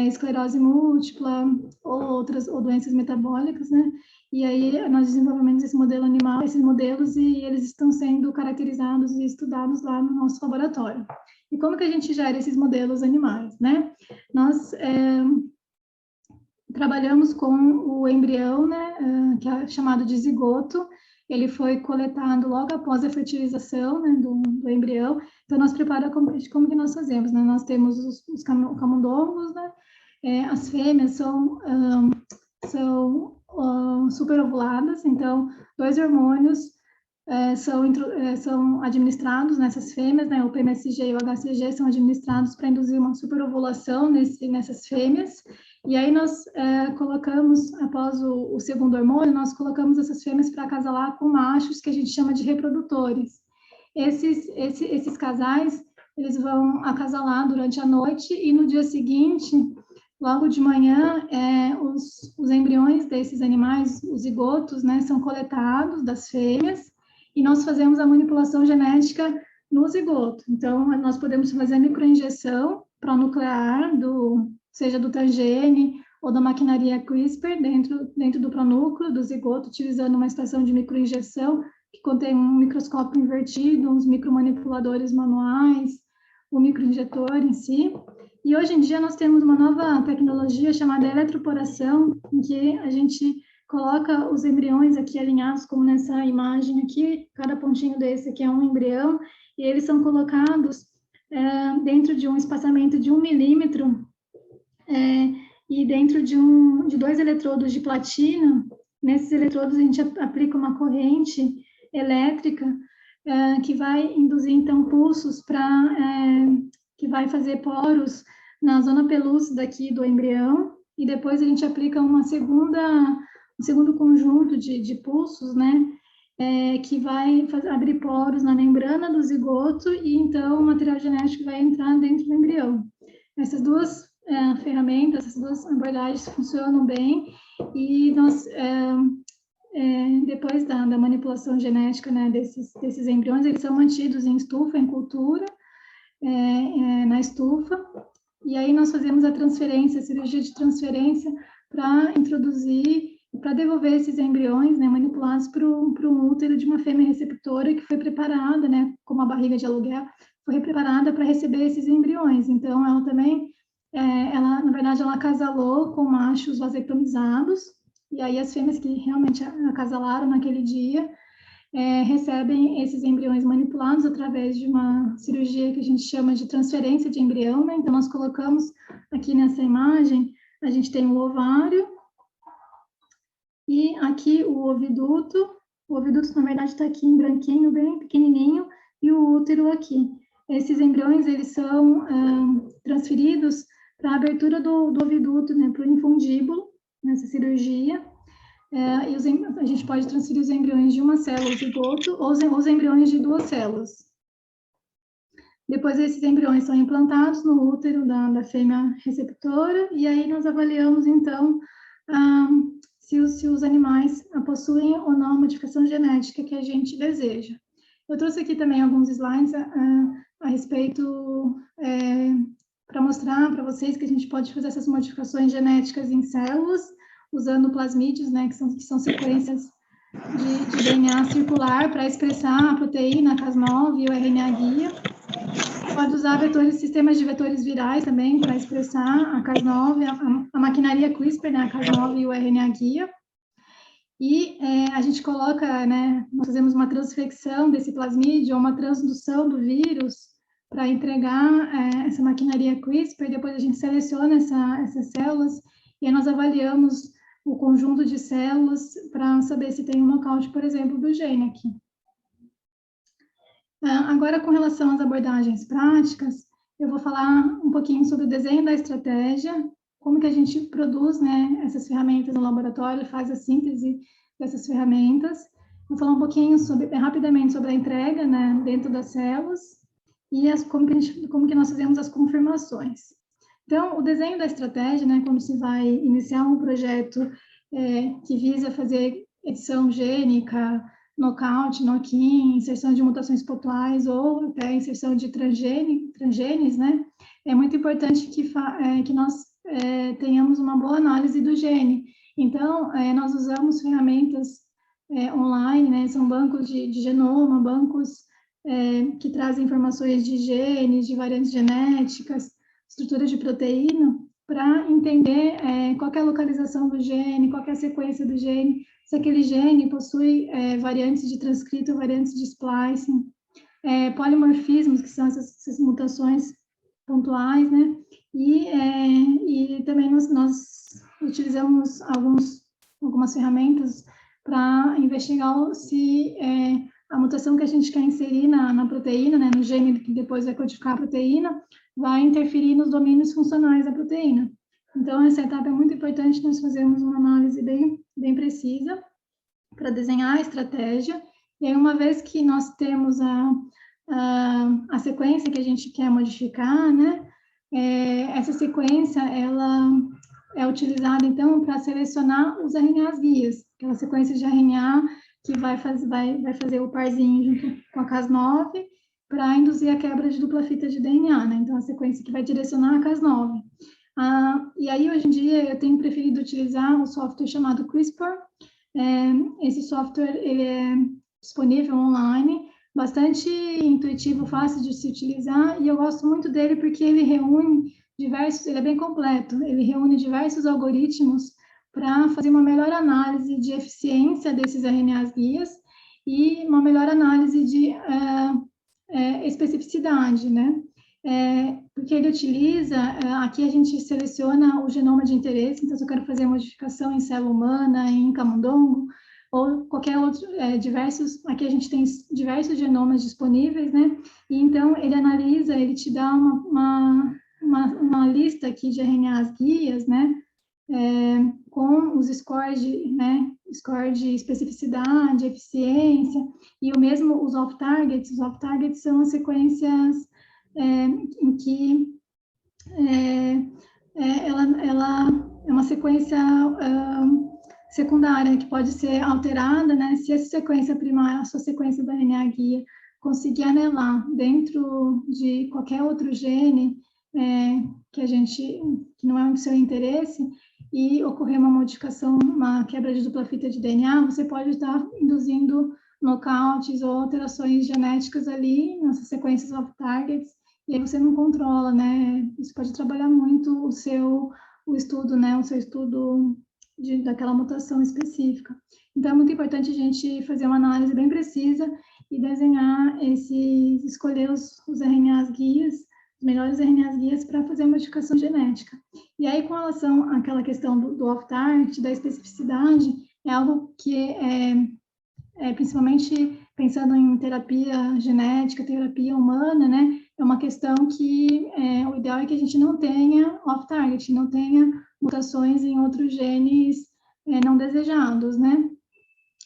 esclerose múltipla, ou doenças metabólicas, né? E aí nós desenvolvemos esse modelo animal, esses modelos, e eles estão sendo caracterizados e estudados lá no nosso laboratório. E como que a gente gera esses modelos animais, né? Nós trabalhamos com o embrião, né, que é chamado de zigoto. Ele foi coletado logo após a fertilização, né, do embrião. Então, nós preparamos como que nós fazemos, né? Nós temos os camundongos, né? As fêmeas são superovuladas, então, 2 hormônios são administrados nessas fêmeas, né? O PMSG e o HCG são administrados para induzir uma superovulação nessas fêmeas. E aí nós colocamos, após o segundo hormônio, nós colocamos essas fêmeas para acasalar com machos que a gente chama de reprodutores. Esses casais, eles vão acasalar durante a noite, e no dia seguinte, logo de manhã, os embriões desses animais, os zigotos, né, são coletados das fêmeas, e nós fazemos a manipulação genética no zigoto. Então, nós podemos fazer a microinjeção pronuclear seja do transgene ou da maquinaria CRISPR dentro do pronúcleo do zigoto, utilizando uma estação de microinjeção que contém um microscópio invertido, uns micromanipuladores manuais, o microinjetor em si. E hoje em dia nós temos uma nova tecnologia chamada eletroporação, em que a gente coloca os embriões aqui alinhados, como nessa imagem aqui, cada pontinho desse aqui é um embrião, e eles são colocados dentro de um espaçamento de 1 milímetro, e dentro de 2 eletrodos de platina. Nesses eletrodos a gente aplica uma corrente elétrica que vai induzir, então, pulsos que vai fazer poros na zona pelúcida aqui do embrião, e depois a gente aplica um segundo conjunto de pulsos, né, que vai abrir poros na membrana do zigoto, e então o material genético vai entrar dentro do embrião. Essas duas ferramentas, essas duas abordagens funcionam bem, e nós, depois da manipulação genética, né, desses embriões, eles são mantidos em estufa, em cultura, na estufa, e aí nós fazemos a cirurgia de transferência, para introduzir, para devolver esses embriões, né, manipulados para um útero de uma fêmea receptora que foi preparada, né, como a barriga de aluguel, foi preparada para receber esses embriões. Então, ela também, na verdade, ela acasalou com machos vasectomizados, e aí as fêmeas que realmente acasalaram naquele dia recebem esses embriões manipulados através de uma cirurgia que a gente chama de transferência de embrião, né? Então, nós colocamos aqui nessa imagem, a gente tem o ovário, e aqui o oviduto. O oviduto, na verdade, está aqui em branquinho, bem pequenininho, e o útero aqui. Esses embriões, eles são transferidos para a abertura do oviduto, né, para o infundíbulo, nessa cirurgia. E a gente pode transferir os embriões de uma célula, o zigoto, ou os embriões de 2 células. Depois, esses embriões são implantados no útero da fêmea receptora, e aí nós avaliamos, então, se os animais possuem ou não a modificação genética que a gente deseja. Eu trouxe aqui também alguns slides a respeito, para mostrar para vocês que a gente pode fazer essas modificações genéticas em células, usando plasmídeos, né, que são sequências de DNA circular para expressar a proteína Cas9 e o RNA guia. pode usar vetores, sistemas de vetores virais também para expressar a Cas9, a maquinaria CRISPR, né, a Cas9 e o RNA guia. E a gente coloca, né, nós fazemos uma transfecção desse plasmídio, ou uma transdução do vírus para entregar essa maquinaria CRISPR, e depois a gente seleciona essas células, e aí nós avaliamos o conjunto de células para saber se tem um nocaute, por exemplo, do gene aqui. Agora, com relação às abordagens práticas, eu vou falar um pouquinho sobre o desenho da estratégia, como que a gente produz, né, essas ferramentas no laboratório, faz a síntese dessas ferramentas. Vou falar um pouquinho rapidamente sobre a entrega, né, dentro das células e como que nós fazemos as confirmações. Então, o desenho da estratégia, né, quando se vai iniciar um projeto que visa fazer edição gênica, knockout, knock-in, inserção de mutações pontuais ou até inserção de transgenes, né? É muito importante que nós tenhamos uma boa análise do gene. Então, nós usamos ferramentas online, né? São bancos de genoma, bancos que trazem informações de genes, de variantes genéticas, estruturas de proteína, para entender qual é a localização do gene, qual é a sequência do gene, se aquele gene possui variantes de transcrito, variantes de splicing, polimorfismos, que são essas mutações pontuais, né? E também nós utilizamos algumas ferramentas para investigar se a mutação que a gente quer inserir na proteína, né, no gene que depois vai codificar a proteína, vai interferir nos domínios funcionais da proteína. Então, essa etapa é muito importante, nós fazemos uma análise bem precisa para desenhar a estratégia, e aí uma vez que nós temos a sequência que a gente quer modificar, né, essa sequência, ela é utilizada, então, para selecionar os RNAs guias, aquela sequência de RNA que vai fazer o parzinho junto com a Cas9 para induzir a quebra de dupla fita de DNA, né, então a sequência que vai direcionar a Cas9. E aí, hoje em dia, eu tenho preferido utilizar um software chamado CRISPR. Esse software, ele é disponível online, bastante intuitivo, fácil de se utilizar, e eu gosto muito dele porque ele reúne ele é bem completo, ele reúne diversos algoritmos para fazer uma melhor análise de eficiência desses RNAs guias e uma melhor análise de especificidade, né? Porque ele utiliza, aqui a gente seleciona o genoma de interesse, então se eu quero fazer modificação em célula humana, em camundongo, ou qualquer outro, aqui a gente tem diversos genomas disponíveis, né? E então ele analisa, ele te dá uma lista aqui de RNAs guias, né? Com os scores de especificidade, eficiência, e o mesmo os off-targets. Os off-targets são as sequências em que ela é uma sequência secundária que pode ser alterada, né? Se essa sequência primária, a sua sequência do RNA guia, conseguir anelar dentro de qualquer outro gene que não é do seu interesse, e ocorrer uma modificação, uma quebra de dupla fita de DNA, você pode estar induzindo knockouts ou alterações genéticas ali nessas sequências off-targets, e aí você não controla, né? Isso pode trabalhar muito o estudo, né? O seu estudo daquela mutação específica. Então, é muito importante a gente fazer uma análise bem precisa e desenhar escolher os RNAs guias, os melhores RNAs guias para fazer a modificação genética. E aí, com relação àquela questão do off-target, da especificidade, é algo que principalmente pensando em terapia genética, terapia humana, né? É uma questão que o ideal é que a gente não tenha off-target, não tenha mutações em outros genes não desejados, né?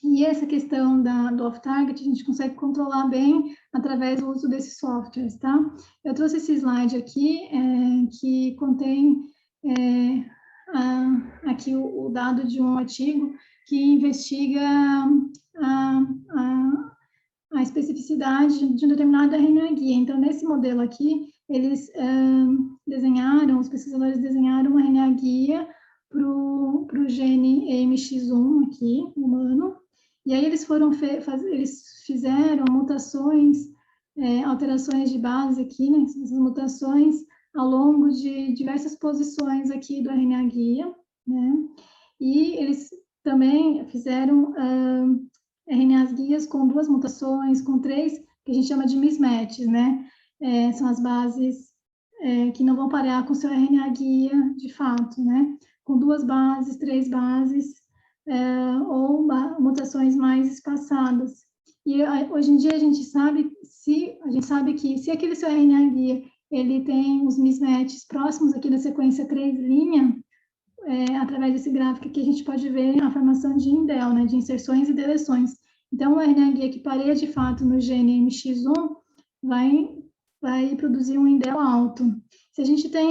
E essa questão do off-target a gente consegue controlar bem através do uso desses softwares, tá? Eu trouxe esse slide aqui, que contém aqui o dado de um artigo que investiga a especificidade de um determinado RNA guia. Então, nesse modelo aqui, eles os pesquisadores desenharam uma RNA guia para o gene EMX1 aqui, humano, e aí eles fizeram mutações alterações de base aqui, né, essas mutações ao longo de diversas posições aqui do RNA guia, né, e eles também fizeram RNAs guias com 2 mutações, com 3, que a gente chama de mismatches, né, são as bases que não vão parear com o seu RNA guia de fato, né, com 2 bases, 3 bases, ou mutações mais espaçadas. E hoje em dia a gente sabe que se aquele seu RNA guia ele tem os mismatches próximos aqui da sequência 3', através desse gráfico aqui a gente pode ver a formação de indel, né, de inserções e deleções. Então, o RNA guia que pareia de fato no gene MX1 vai produzir um indel alto. Se a gente tem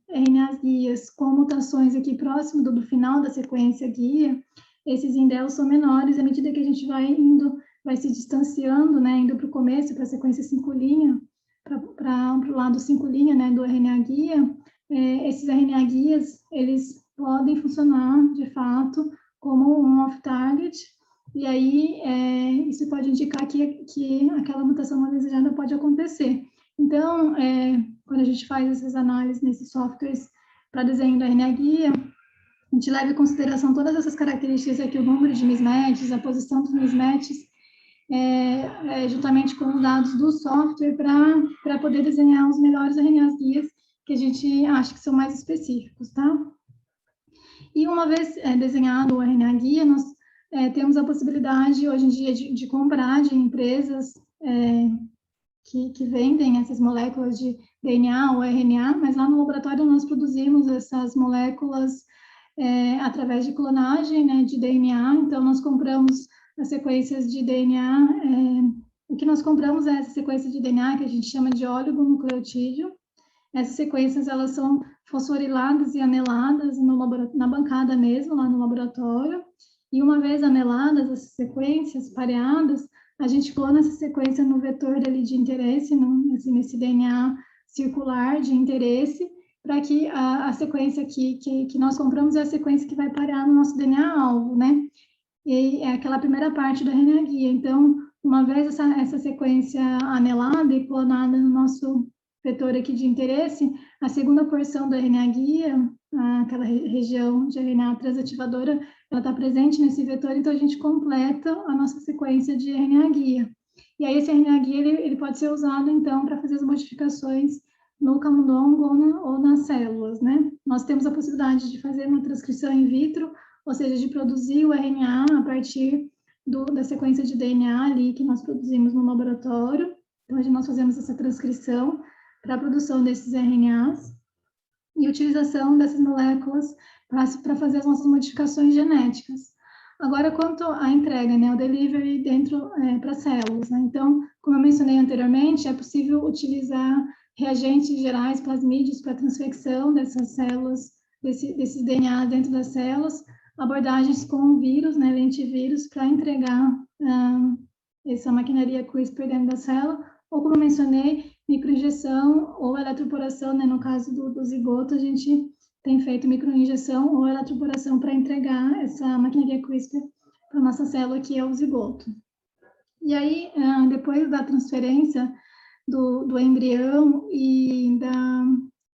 RNAs guias com mutações aqui próximo do final da sequência guia, esses indels são menores à medida que a gente vai se distanciando, né, indo para o começo, para a sequência 5', para o lado 5', né, do RNA guia, esses RNA guias, eles podem funcionar, de fato, como um off-target, e aí isso pode indicar que aquela mutação não desejada pode acontecer. Então, quando a gente faz essas análises nesses softwares para desenho do RNA guia, a gente leva em consideração todas essas características aqui, o número de mismatches, a posição dos mismatches, juntamente com os dados do software para poder desenhar os melhores RNAs guias que a gente acha que são mais específicos, tá? E uma vez desenhado o RNA guia, nós temos a possibilidade, hoje em dia, de comprar de empresas que vendem essas moléculas de DNA ou RNA, mas lá no laboratório nós produzimos essas moléculas através de clonagem, né, de DNA, então nós compramos as sequências de DNA, o que nós compramos é essa sequência de DNA que a gente chama de oligonucleotídeo. Essas sequências, elas são fosforiladas e aneladas na bancada mesmo, lá no laboratório, e uma vez aneladas, essas sequências pareadas, a gente clona essa sequência no vetor ali de interesse, nesse DNA circular de interesse, para que a sequência que nós compramos é a sequência que vai parar no nosso DNA-alvo, né? E é aquela primeira parte do RNA guia. Então, uma vez essa sequência anelada e clonada no nosso vetor aqui de interesse, a segunda porção do RNA guia, aquela região de RNA transativadora, ela está presente nesse vetor, então a gente completa a nossa sequência de RNA guia. E aí esse RNA guia, ele pode ser usado, então, para fazer as modificações no camundongo ou nas células, né? Nós temos a possibilidade de fazer uma transcrição in vitro, ou seja, de produzir o RNA a partir da sequência de DNA ali que nós produzimos no laboratório. Então, hoje nós fazemos essa transcrição para a produção desses RNAs e utilização dessas moléculas para fazer as nossas modificações genéticas. Agora, quanto à entrega, né, o delivery dentro para células, né? Então, como eu mencionei anteriormente, é possível utilizar reagentes gerais, plasmídeos, para transfecção dessas células, desses DNA dentro das células, abordagens com vírus, né, lentivírus, para entregar essa maquinaria CRISPR dentro da célula, ou como eu mencionei, microinjeção ou eletroporação, né, no caso do zigoto, a gente tem feito microinjeção ou eletroporação para entregar essa maquinaria CRISPR para a nossa célula, que é o zigoto. E aí, depois da transferência do embrião e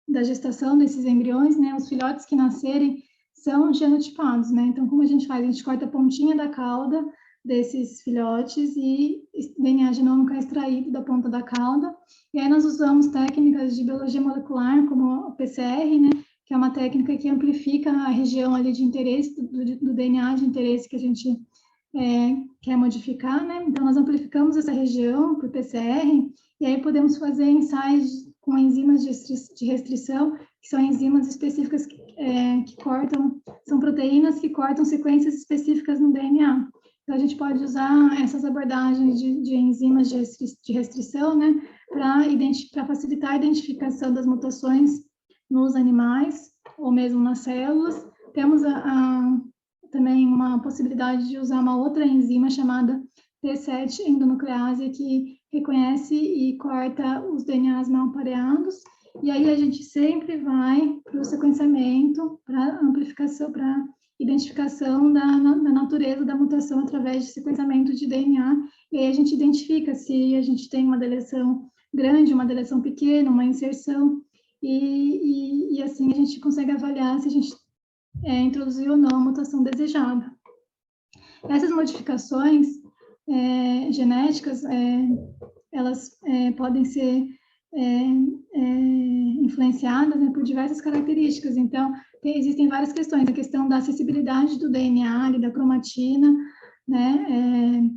da gestação desses embriões, né, os filhotes que nascerem são genotipados, né? Então, como a gente faz? A gente corta a pontinha da cauda desses filhotes e DNA genômico é extraído da ponta da cauda. E aí nós usamos técnicas de biologia molecular, como o PCR, né? Que é uma técnica que amplifica a região ali de interesse, do DNA de interesse que a gente quer modificar, né? Então, nós amplificamos essa região por PCR e aí podemos fazer ensaios com enzimas de restrição, que são enzimas específicas que cortam, são proteínas que cortam sequências específicas no DNA. Então, a gente pode usar essas abordagens de enzimas de restrição, né, para facilitar a identificação das mutações nos animais ou mesmo nas células. Temos também uma possibilidade de usar uma outra enzima chamada T7 endonuclease, que reconhece e corta os DNAs não pareados, e aí a gente sempre vai para o sequenciamento, para amplificação, para identificação da natureza da mutação através de sequenciamento de DNA, e aí a gente identifica se a gente tem uma deleção grande, uma deleção pequena, uma inserção, e assim a gente consegue avaliar se a gente introduziu ou não a mutação desejada. Essas modificações genéticas, elas podem ser influenciadas, né, por diversas características. Então, existem várias questões. A questão da acessibilidade do DNA e da cromatina, né,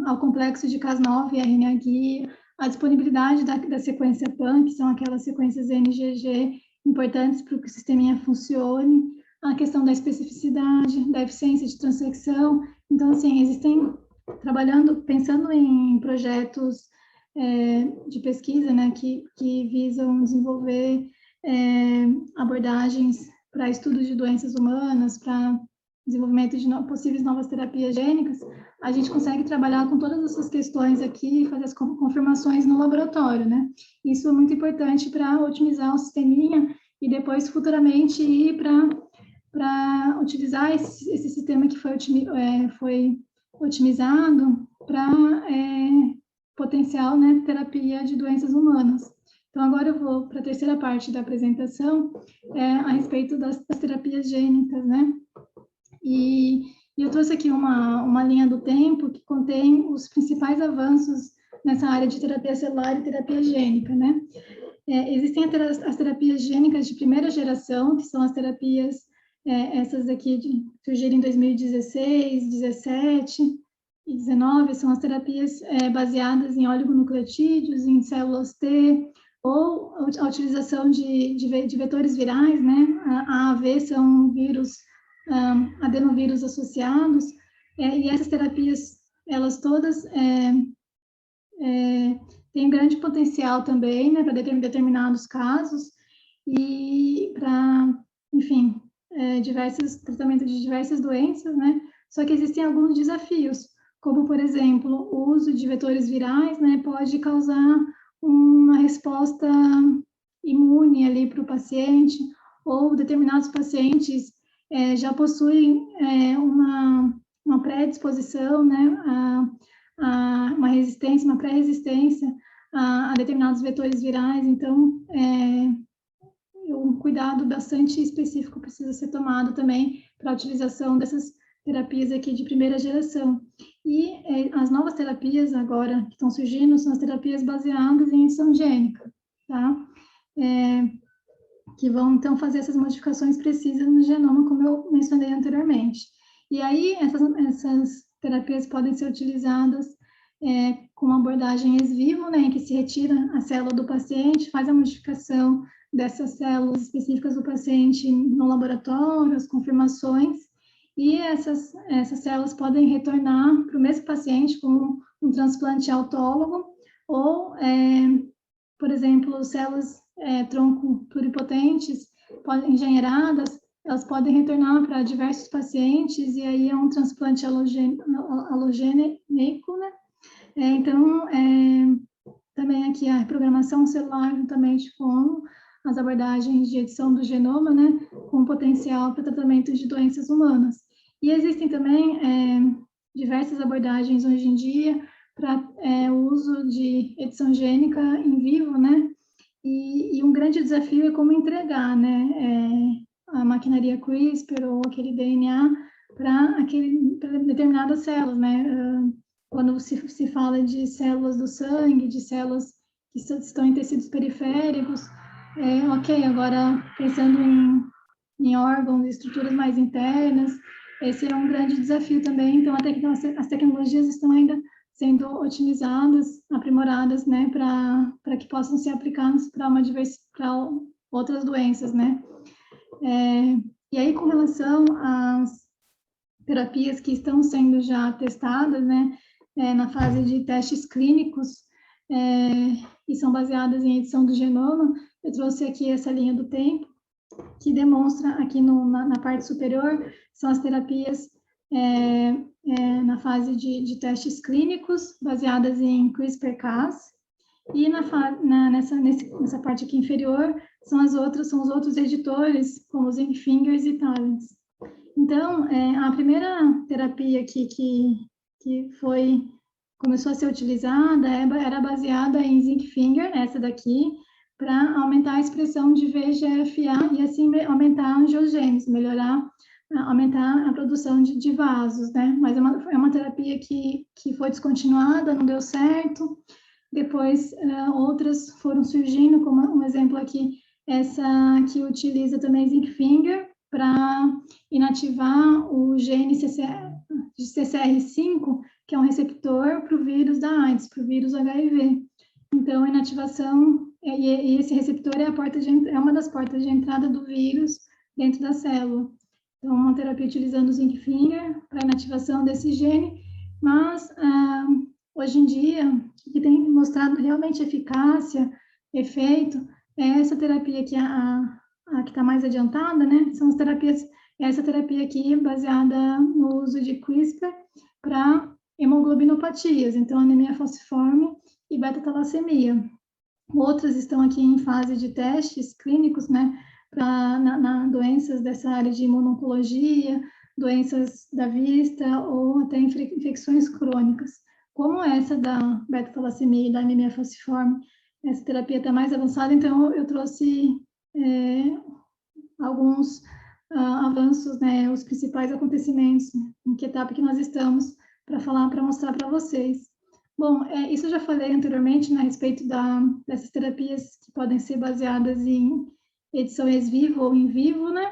ao complexo de Cas9 e RNA guia, a disponibilidade da sequência PAN, que são aquelas sequências NGG importantes para que o sisteminha funcione, a questão da especificidade, da eficiência de transfecção. Então, assim, existem, pensando em projetos de pesquisa, né, que visam desenvolver abordagens para estudos de doenças humanas, para desenvolvimento de possíveis novas terapias gênicas, a gente consegue trabalhar com todas essas questões aqui e fazer as confirmações no laboratório, né? Isso é muito importante para otimizar o sisteminha e depois, futuramente, ir para utilizar esse sistema que foi otimizado para potencial, né, terapia de doenças humanas. Então, agora eu vou para a terceira parte da apresentação, a respeito das terapias gênicas, né? E eu trouxe aqui uma linha do tempo que contém os principais avanços nessa área de terapia celular e terapia gênica, né? Existem as terapias gênicas de primeira geração, que são as terapias, essas aqui surgiram em 2016, 17 e 19, são as terapias baseadas em oligonucleotídeos, em células T, ou a utilização de vetores virais, né? A AAV são vírus, adenovírus associados, e essas terapias, elas todas têm grande potencial também, né, para determinados casos, e para, enfim, tratamento de diversas doenças, né? Só que existem alguns desafios, como, por exemplo, o uso de vetores virais, né, pode causar uma resposta imune ali para o paciente, ou determinados pacientes já possuem uma predisposição, né, uma resistência, uma pré-resistência a determinados vetores virais, então um cuidado bastante específico precisa ser tomado também para a utilização dessas terapias aqui de primeira geração. E as novas terapias agora que estão surgindo são as terapias baseadas em edição gênica, tá? Que vão, então, fazer essas modificações precisas no genoma, como eu mencionei anteriormente. E aí, essas terapias podem ser utilizadas com uma abordagem ex vivo, né, em que se retira a célula do paciente, faz a modificação dessas células específicas do paciente no laboratório, as confirmações, e essas células podem retornar para o mesmo paciente com um transplante autólogo, ou, por exemplo, células tronco pluripotentes engenheiradas, elas podem retornar para diversos pacientes, e aí é um transplante alogênico, né? Então, também aqui a reprogramação celular, juntamente com as abordagens de edição do genoma, né, com potencial para tratamento de doenças humanas. E existem também diversas abordagens hoje em dia para o uso de edição gênica em vivo, né, e um grande desafio é como entregar, né, a maquinaria CRISPR ou aquele DNA para determinadas células, né. Quando se fala de células do sangue, de células que estão em tecidos periféricos, ok, agora pensando em órgãos, estruturas mais internas, esse é um grande desafio também. Então, as tecnologias estão ainda sendo otimizadas, aprimoradas, né, para que possam ser aplicadas para outras doenças, né. E aí, com relação às terapias que estão sendo já testadas, né, na fase de testes clínicos, e são baseadas em edição do genoma, eu trouxe aqui essa linha do tempo, que demonstra aqui na parte superior, são as terapias na fase de testes clínicos, baseadas em CRISPR-Cas, e nessa parte aqui inferior, são os outros editores, como os Zinc Fingers e Talents. Então, a primeira terapia que começou a ser utilizada era baseada em Zinc Finger, essa daqui, para aumentar a expressão de VEGF-A e assim aumentar a angiogênese, aumentar a produção de vasos, né? Mas é uma terapia que foi descontinuada, não deu certo. Depois, outras foram surgindo, como um exemplo aqui, essa que utiliza também Zinc Finger para inativar o gene CCR5, que é um receptor para o vírus da AIDS, para o vírus HIV. Então, a inativação, e esse receptor é uma das portas de entrada do vírus dentro da célula. Então, uma terapia utilizando o Zinc Finger para inativação desse gene, mas hoje em dia, o que tem mostrado realmente eficácia, efeito, é essa terapia que a que está mais adiantada, né? São as terapias, essa terapia aqui baseada no uso de CRISPR para hemoglobinopatias, então anemia falciforme e beta-talassemia. Outras estão aqui em fase de testes clínicos, né? Na doenças dessa área de imuno-oncologia, doenças da vista ou até infecções crônicas, como essa da beta-talassemia e da anemia falciforme. Essa terapia está mais avançada, então eu trouxe alguns avanços, né, os principais acontecimentos, em que etapa que nós estamos, para mostrar para vocês. Bom, isso eu já falei anteriormente, né, a respeito dessas terapias que podem ser baseadas em edição ex vivo ou in vivo, né?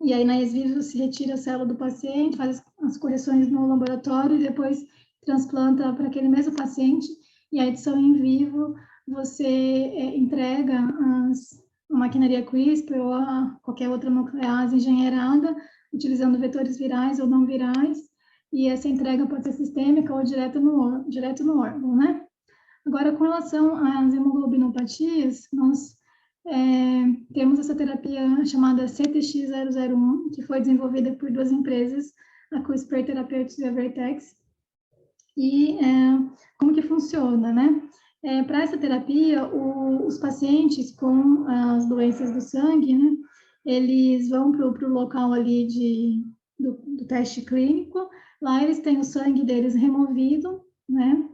E aí, na ex vivo, se retira a célula do paciente, faz as correções no laboratório e depois transplanta para aquele mesmo paciente. E a edição in vivo, você entrega a maquinaria CRISPR ou qualquer outra nuclease engenheirada, utilizando vetores virais ou não virais, e essa entrega pode ser sistêmica ou direto no órgão, né? Agora, com relação às hemoglobinopatias, nós temos essa terapia chamada CTX-001, que foi desenvolvida por duas empresas, a CRISPR Therapeutics e a Vertex. E como que funciona, né? Para essa terapia, os pacientes com as doenças do sangue, né, eles vão para o local ali do teste clínico, lá eles têm o sangue deles removido, né?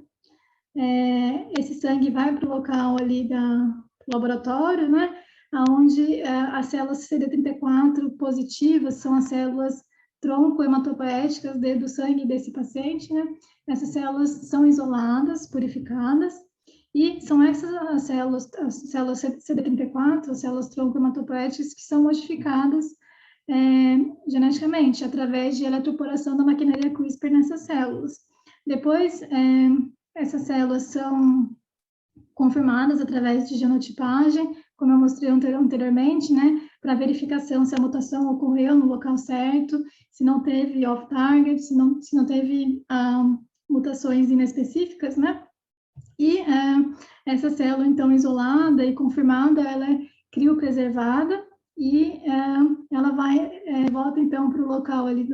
Esse sangue vai para o local ali do laboratório, né? Onde as células CD34 positivas são as células tronco hematopoéticas do sangue desse paciente, né? Essas células são isoladas, purificadas, e são essas as células CD34, as células tronco hematopoéticas, que são modificadas geneticamente, através de eletroporação da maquinaria CRISPR nessas células. Depois, essas células são confirmadas através de genotipagem, como eu mostrei anteriormente, né, para verificação se a mutação ocorreu no local certo, se não teve off-target, se não teve mutações inespecíficas, né? E essa célula, então, isolada e confirmada, ela é criopreservada e ela volta, então, para o local ali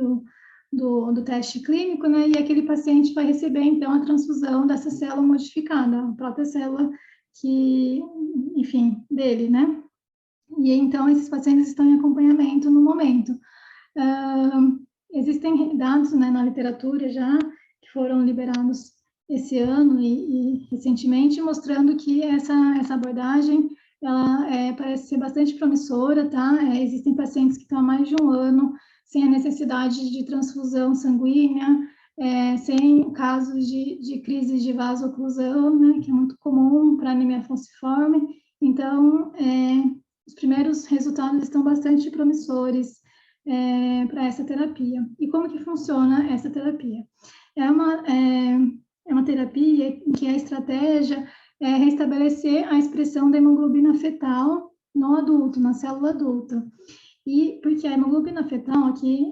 do teste clínico, né? E aquele paciente vai receber, então, a transfusão dessa célula modificada, a própria célula enfim, dele, né? E então, esses pacientes estão em acompanhamento no momento. Existem dados, né, na literatura já, que foram liberados esse ano e recentemente, mostrando que essa abordagem, ela parece ser bastante promissora, tá? Existem pacientes que estão há mais de um ano sem a necessidade de transfusão sanguínea, sem casos de crises de vasoclusão, né, que é muito comum para anemia falciforme. Então, os primeiros resultados estão bastante promissores para essa terapia. E como que funciona essa terapia? É uma terapia em que a estratégia é restabelecer a expressão da hemoglobina fetal no adulto, na célula adulta. E porque a hemoglobina fetal aqui,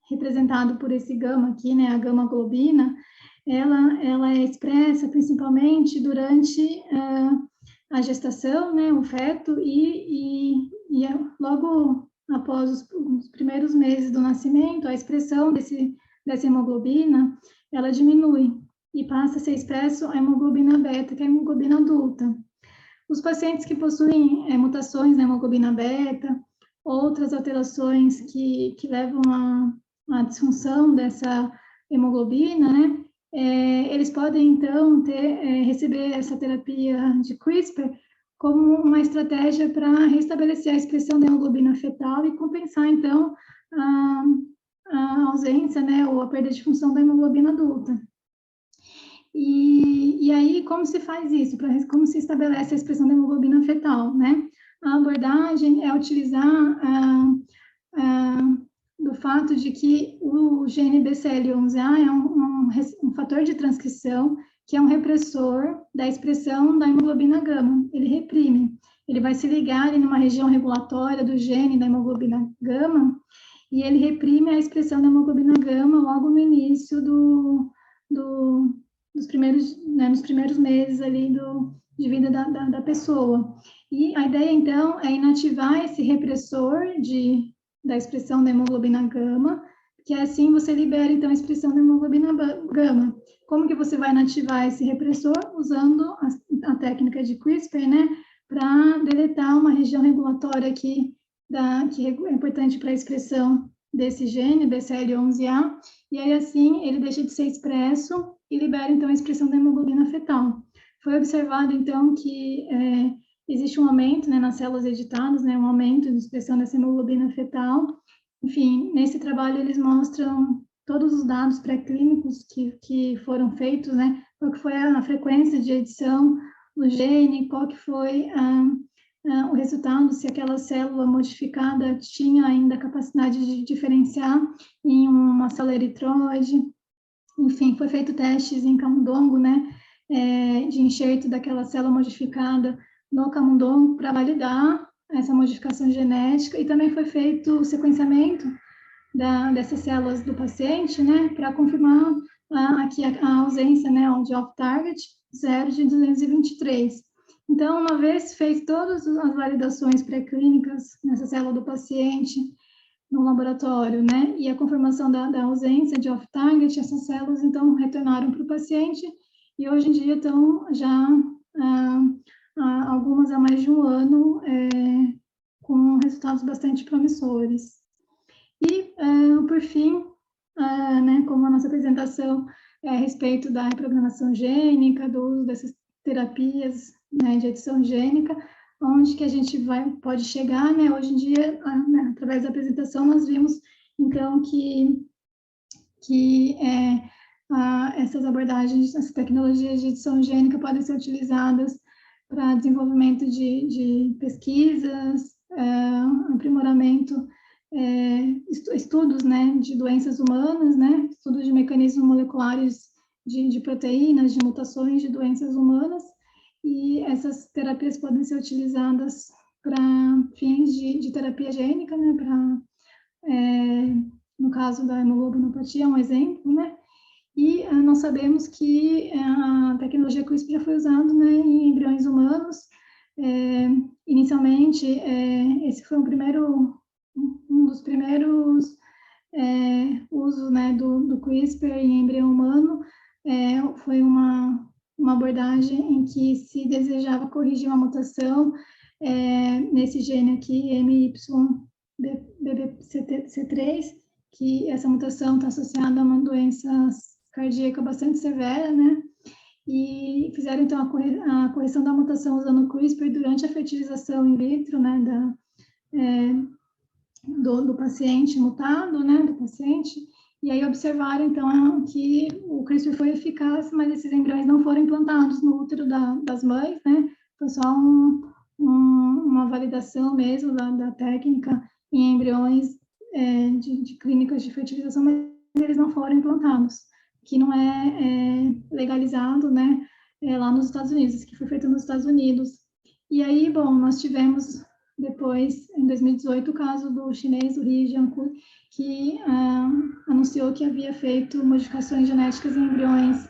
representado por esse gama aqui, né, a gama-globina, ela é expressa principalmente durante a gestação, né, o feto, e logo após os primeiros meses do nascimento, a expressão dessa hemoglobina, ela diminui e passa a ser expresso a hemoglobina beta, que é a hemoglobina adulta. Os pacientes que possuem mutações na hemoglobina beta, outras alterações que levam à disfunção dessa hemoglobina, né? Eles podem, então, receber essa terapia de CRISPR como uma estratégia para restabelecer a expressão da hemoglobina fetal e compensar, então, a ausência, né, ou a perda de função da hemoglobina adulta. E aí, como se faz isso? Como se estabelece a expressão da hemoglobina fetal, né? A abordagem é utilizar do fato de que o gene BCL11A é um fator de transcrição que é um repressor da expressão da hemoglobina gama. Ele reprime. Ele vai se ligar ali numa região regulatória do gene da hemoglobina gama e ele reprime a expressão da hemoglobina gama logo no início nos primeiros meses ali de vida da pessoa. E a ideia, então, é inativar esse repressor da expressão da hemoglobina gama, que assim você libera, então, a expressão da hemoglobina gama. Como que você vai inativar esse repressor? Usando a técnica de CRISPR, né, para deletar uma região regulatória que é importante para a expressão desse gene, BCL11A, e aí, assim, ele deixa de ser expresso e libera, então, a expressão da hemoglobina fetal. Foi observado, então, que existe um aumento, né, nas células editadas, né, um aumento de expressão dessa hemoglobina fetal. Enfim, nesse trabalho eles mostram todos os dados pré-clínicos que foram feitos, né, qual que foi a frequência de edição no gene, qual que foi o resultado, se aquela célula modificada tinha ainda a capacidade de diferenciar em uma célula eritroide. Enfim, foi feito testes em camundongo, né, de enxerto daquela célula modificada no camundongo para validar essa modificação genética, e também foi feito o sequenciamento dessas células do paciente, né, para confirmar aqui a ausência, né, de off-target 0 de 223. Então, uma vez feito todas as validações pré-clínicas nessa célula do paciente, no laboratório, né, e a confirmação da ausência de off-target, essas células, então, retornaram para o paciente, e hoje em dia estão já, algumas há mais de um ano, com resultados bastante promissores. E, por fim, né, como a nossa apresentação é a respeito da reprogramação gênica, do uso dessas terapias, né, de edição gênica, onde que a gente pode chegar, né? Hoje em dia, né, através da apresentação, nós vimos, então, que essas abordagens, essas tecnologias de edição gênica podem ser utilizadas para desenvolvimento de pesquisas, aprimoramento, estudos, né, de doenças humanas, né, estudos de mecanismos moleculares de proteínas, de mutações de doenças humanas, e essas terapias podem ser utilizadas para fins de terapia gênica, né, no caso da hemoglobinopatia, é um exemplo, né, e nós sabemos que a tecnologia CRISPR já foi usada, né, em embriões humanos. Inicialmente, esse foi um dos primeiros usos, né, do CRISPR em embrião humano. Foi uma abordagem em que se desejava corrigir uma mutação nesse gene aqui, MYBBC3, que essa mutação está associada a uma doença cardíaca bastante severa, né? E fizeram, então, a correção da mutação usando o CRISPR durante a fertilização in vitro, né, do paciente mutado, né, do paciente, e aí observaram, então, que o CRISPR foi eficaz, mas esses embriões não foram implantados no útero das mães, né, foi só uma validação mesmo da técnica em embriões de clínicas de fertilização, mas eles não foram implantados, que não é legalizado, né, lá nos Estados Unidos, que foi feito nos Estados Unidos. E aí, bom, nós tivemos depois, em 2018, o caso do chinês, o Ri Jiankui, que anunciou que havia feito modificações genéticas em embriões,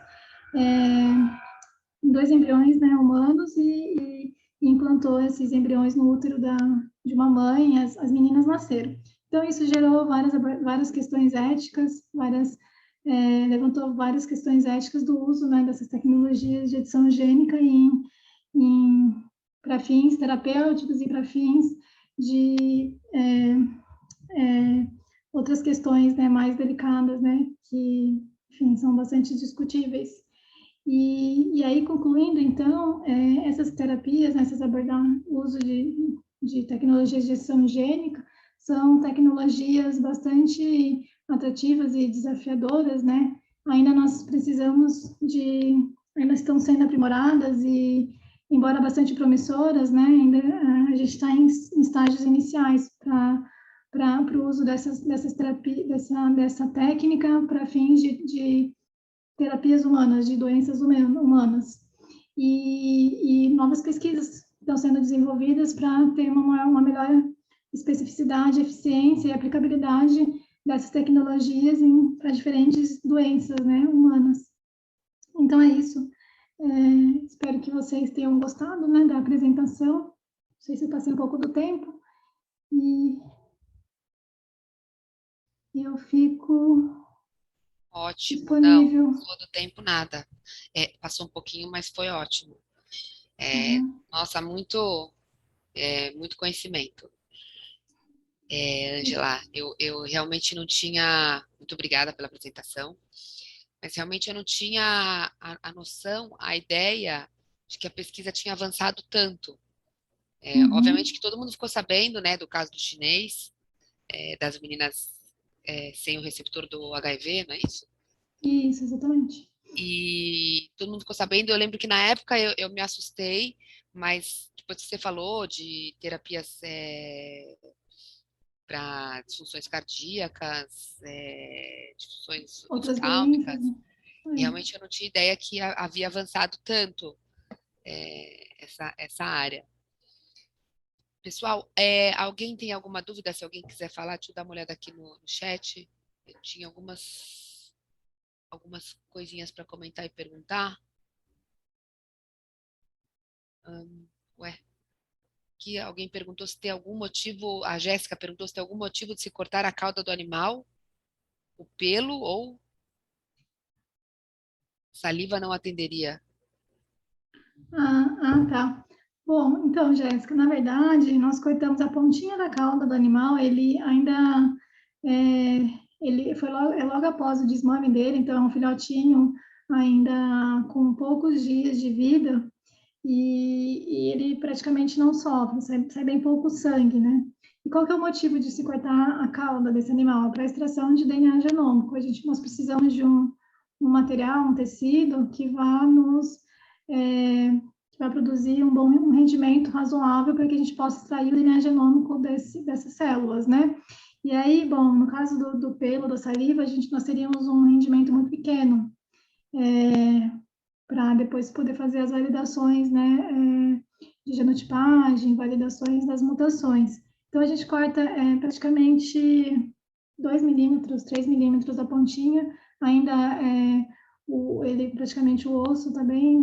em 2 embriões, né, humanos, e implantou esses embriões no útero de uma mãe, as meninas nasceram. Então, isso gerou várias questões éticas, levantou várias questões éticas do uso, né, dessas tecnologias de edição gênica em para fins terapêuticos e para fins de outras questões, né, mais delicadas, né, que, enfim, são bastante discutíveis. E aí, concluindo, então, essas terapias, essas abordagens, o uso de tecnologias de gestão gênica, são tecnologias bastante atrativas e desafiadoras, né? Ainda nós precisamos ainda estão sendo aprimoradas e, embora bastante promissoras, né? Ainda a gente está em estágios iniciais para o uso dessas terapias, dessa técnica para fins de terapias humanas, de doenças humanas. E novas pesquisas estão sendo desenvolvidas para ter uma melhor especificidade, eficiência e aplicabilidade dessas tecnologias para diferentes doenças, né, humanas. Então, é isso. Espero que vocês tenham gostado, né, da apresentação. Não sei se eu passei um pouco do tempo. E eu fico Ótimo, não, disponível. não passou do tempo nada. Passou um pouquinho, mas foi ótimo. Nossa, muito conhecimento. Angela, eu realmente não tinha. Muito obrigada pela apresentação, mas realmente eu não tinha a noção, a ideia de que a pesquisa tinha avançado tanto. Obviamente que todo mundo ficou sabendo, né, do caso do chinês, das meninas sem o receptor do HIV, não é isso? Isso, exatamente. E todo mundo ficou sabendo. Eu lembro que na época eu me assustei, mas depois que você falou de terapias para disfunções cardíacas, disfunções Outras doenças, oftálmicas, né? realmente eu não tinha ideia que havia avançado tanto essa área. Pessoal, alguém tem alguma dúvida? Se alguém quiser falar, deixa eu dar uma olhada aqui no chat. Eu tinha algumas coisinhas para comentar e perguntar. Ué, que alguém perguntou se tem algum motivo, a Jéssica perguntou se tem algum motivo de se cortar a cauda do animal, o pelo ou saliva não atenderia. Tá. Bom, então, Jéssica, na verdade, nós cortamos a pontinha da cauda do animal, ele ainda, é, ele foi logo após o desmame dele, então é um filhotinho ainda com poucos dias de vida, e ele praticamente não sofre, sai bem pouco sangue, né? E qual que é o motivo de se cortar a cauda desse animal? Para extração de DNA genômico. Nós precisamos de um material, um tecido que vá que vai produzir um rendimento razoável para que a gente possa extrair o DNA genômico dessas células, né? E aí, bom, no caso do pelo, da saliva, nós teríamos um rendimento muito pequeno, para depois poder fazer as validações, né, de genotipagem, validações das mutações. Então, a gente corta praticamente 2 milímetros, 3 milímetros da pontinha, ainda ele praticamente o osso está bem,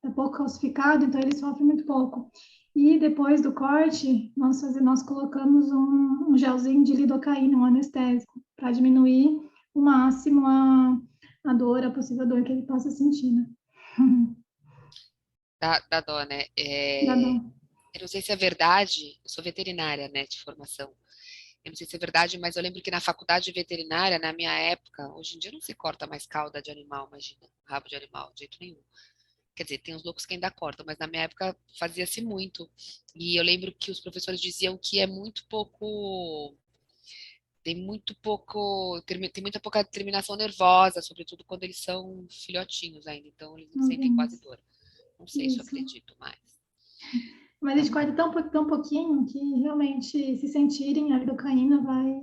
tá pouco calcificado, então ele sofre muito pouco. E depois do corte, nós colocamos um gelzinho de lidocaína, um anestésico, para diminuir o máximo a dor, a possível dor que ele possa sentir, né? Da dó, né? Dá dó. Eu não sei se é verdade, eu sou veterinária, né, de formação. Eu não sei se é verdade, mas eu lembro que na faculdade de veterinária, na minha época, hoje em dia não se corta mais cauda de animal, imagina, rabo de animal, de jeito nenhum. Quer dizer, tem uns loucos que ainda cortam, mas na minha época fazia-se muito. E eu lembro que os professores diziam que é muito pouco, tem muita pouca terminação nervosa, sobretudo quando eles são filhotinhos ainda, então eles não sentem quase Novinhos. dor. Não sei se eu Isso. acredito mais. Mas a Tá gente bom. corta tão pouquinho que realmente, se sentirem, a lidocaína vai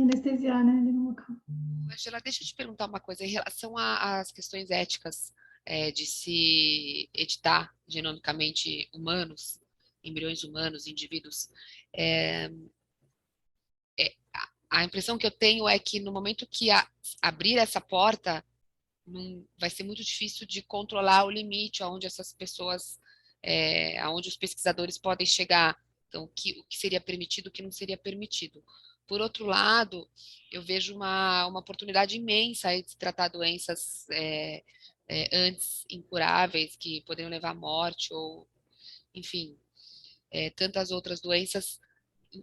anestesiar, né, ali no local. Angela, deixa eu te perguntar uma coisa em relação às questões éticas de se editar genomicamente humanos, embriões humanos, indivíduos. É, a impressão que eu tenho é que no momento que abrir essa porta, vai ser muito difícil de controlar o limite aonde essas pessoas, aonde os pesquisadores podem chegar. Então, o que seria permitido, o que não seria permitido. Por outro lado, eu vejo uma oportunidade imensa aí de se tratar doenças antes incuráveis, que poderiam levar à morte ou enfim, tantas outras doenças,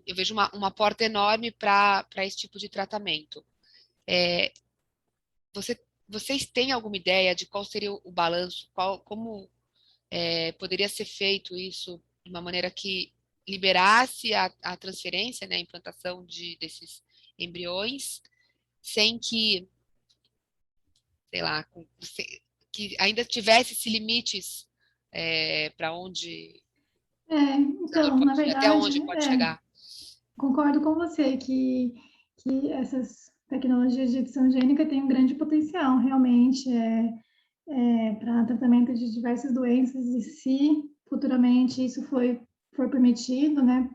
eu vejo uma porta enorme para esse tipo de tratamento. Vocês têm alguma ideia de qual seria o balanço, como poderia ser feito isso de uma maneira que liberasse a transferência, né, a implantação desses embriões, sem que, sei lá, que ainda tivesse esses limites para onde, Então, na até verdade, onde pode chegar? concordo com você que essas tecnologias de edição gênica têm um grande potencial, realmente, para tratamento de diversas doenças, e se futuramente isso for permitido, né,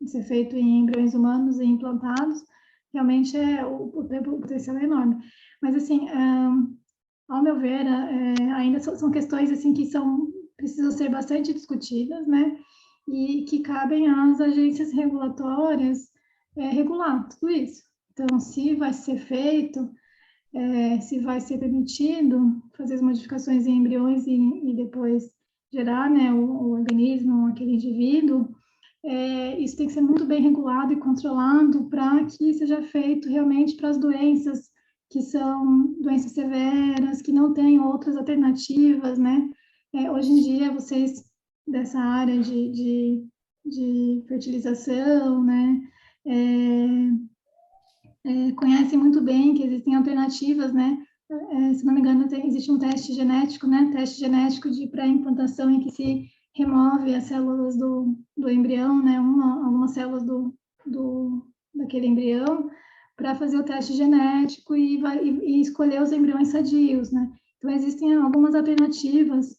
ser feito em embriões humanos e implantados, realmente o potencial é enorme. Mas, assim, ao meu ver, ainda são questões assim que precisam ser bastante discutidas, né? E que cabem às agências regulatórias regular tudo isso. Então, se vai ser feito, se vai ser permitido fazer as modificações em embriões e depois gerar, né, o organismo, aquele indivíduo, isso tem que ser muito bem regulado e controlado para que seja feito realmente para as doenças que são doenças severas, que não têm outras alternativas, né? Hoje em dia, vocês dessa área de fertilização, né, conhecem muito bem que existem alternativas, né? Se não me engano, existe um teste genético, né? Teste genético de pré-implantação em que se remove as células do embrião, né? Algumas células daquele embrião para fazer o teste genético e escolher os embriões sadios, né? Então, existem algumas alternativas,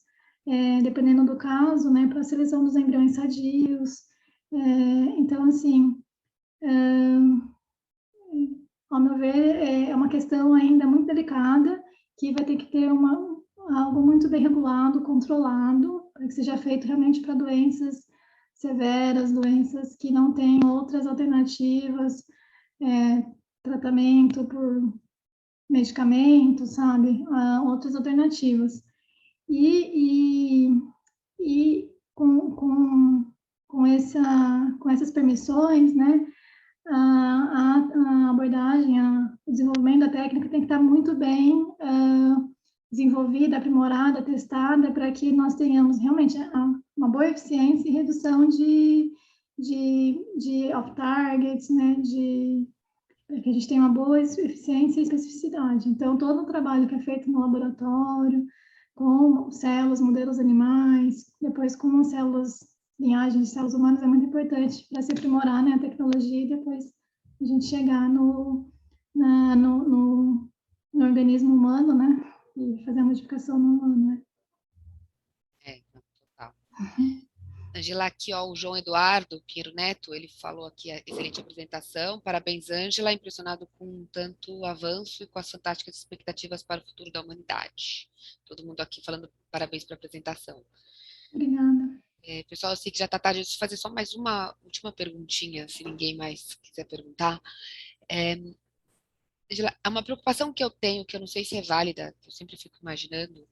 dependendo do caso, né? Para a seleção dos embriões sadios. Então, assim, ao meu ver, é uma questão ainda muito delicada, que vai ter que ter algo muito bem regulado, controlado, para que seja feito realmente para doenças severas, doenças que não têm outras alternativas, tratamento por medicamento, sabe? Outras alternativas. E com essas permissões, né? A abordagem, o desenvolvimento da técnica tem que estar muito bem desenvolvida, aprimorada, testada, para que nós tenhamos realmente uma boa eficiência e redução de off-targets, né, para que a gente tenha uma boa eficiência e especificidade. Então, todo o trabalho que é feito no laboratório, com células, modelos animais, depois com células, linhagem de células humanas, é muito importante para se aprimorar, né, a tecnologia e depois a gente chegar no organismo humano, né, e fazer a modificação no humano, né. Total. Angela, aqui, ó, o João Eduardo Pinheiro Neto, ele falou aqui, excelente apresentação, parabéns, Angela, impressionado com tanto avanço e com as fantásticas expectativas para o futuro da humanidade. Todo mundo aqui falando parabéns pela apresentação. Obrigada. Pessoal, eu sei que já está tarde, deixa eu fazer só mais uma última perguntinha, se ninguém mais quiser perguntar. Angela, é uma preocupação que eu tenho, que eu não sei se é válida, que eu sempre fico imaginando,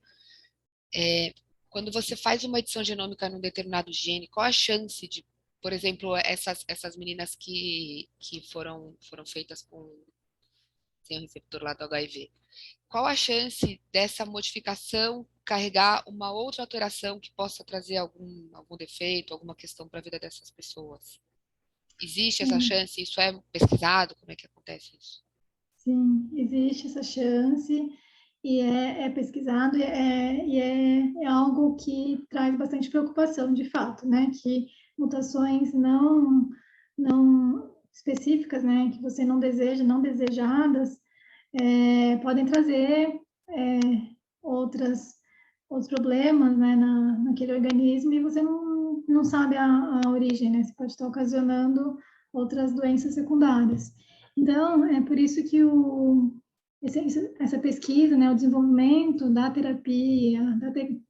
quando você faz uma edição genômica num determinado gene, qual a chance de, por exemplo, essas meninas que foram feitas sem o receptor lá do HIV, qual a chance dessa modificação carregar uma outra alteração que possa trazer algum defeito, alguma questão para a vida dessas pessoas? Existe essa chance? Isso é pesquisado? Como é que acontece isso? Sim, existe essa chance e é pesquisado e é algo que traz bastante preocupação, de fato, né? Que mutações não específicas, né? Que você não deseja, não desejadas, podem trazer outros problemas, né? Naquele organismo e você não sabe a origem, né? Você pode estar ocasionando outras doenças secundárias. Então, é por isso que essa pesquisa, né, o desenvolvimento da terapia,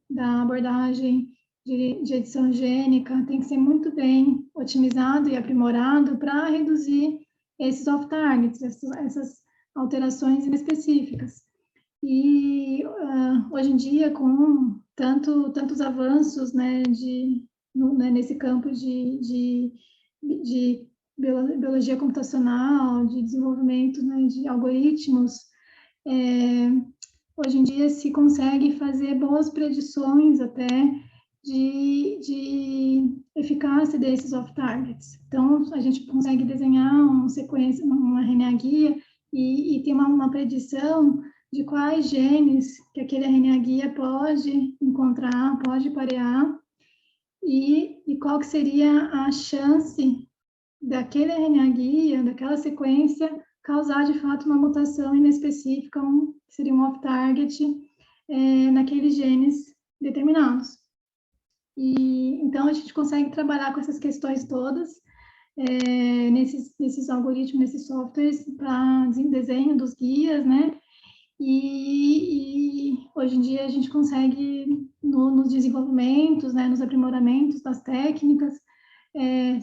da abordagem de edição gênica, tem que ser muito bem otimizado e aprimorado para reduzir esses off-targets, essas alterações inespecíficas. E hoje em dia, com tantos avanços, né, nesse campo de biologia computacional, de desenvolvimento, né, de algoritmos. Hoje em dia se consegue fazer boas predições até de eficácia desses off-targets. Então, a gente consegue desenhar uma RNA guia e ter uma predição de quais genes que aquele RNA guia pode encontrar, pode parear, e qual que seria a chance daquele RNA guia, daquela sequência, causar de fato uma mutação inespecífica, que seria um off-target, naqueles genes determinados. E então a gente consegue trabalhar com essas questões todas nesses algoritmos, nesses softwares para desenho dos guias, né? E hoje em dia a gente consegue, nos desenvolvimentos, né, nos aprimoramentos das técnicas,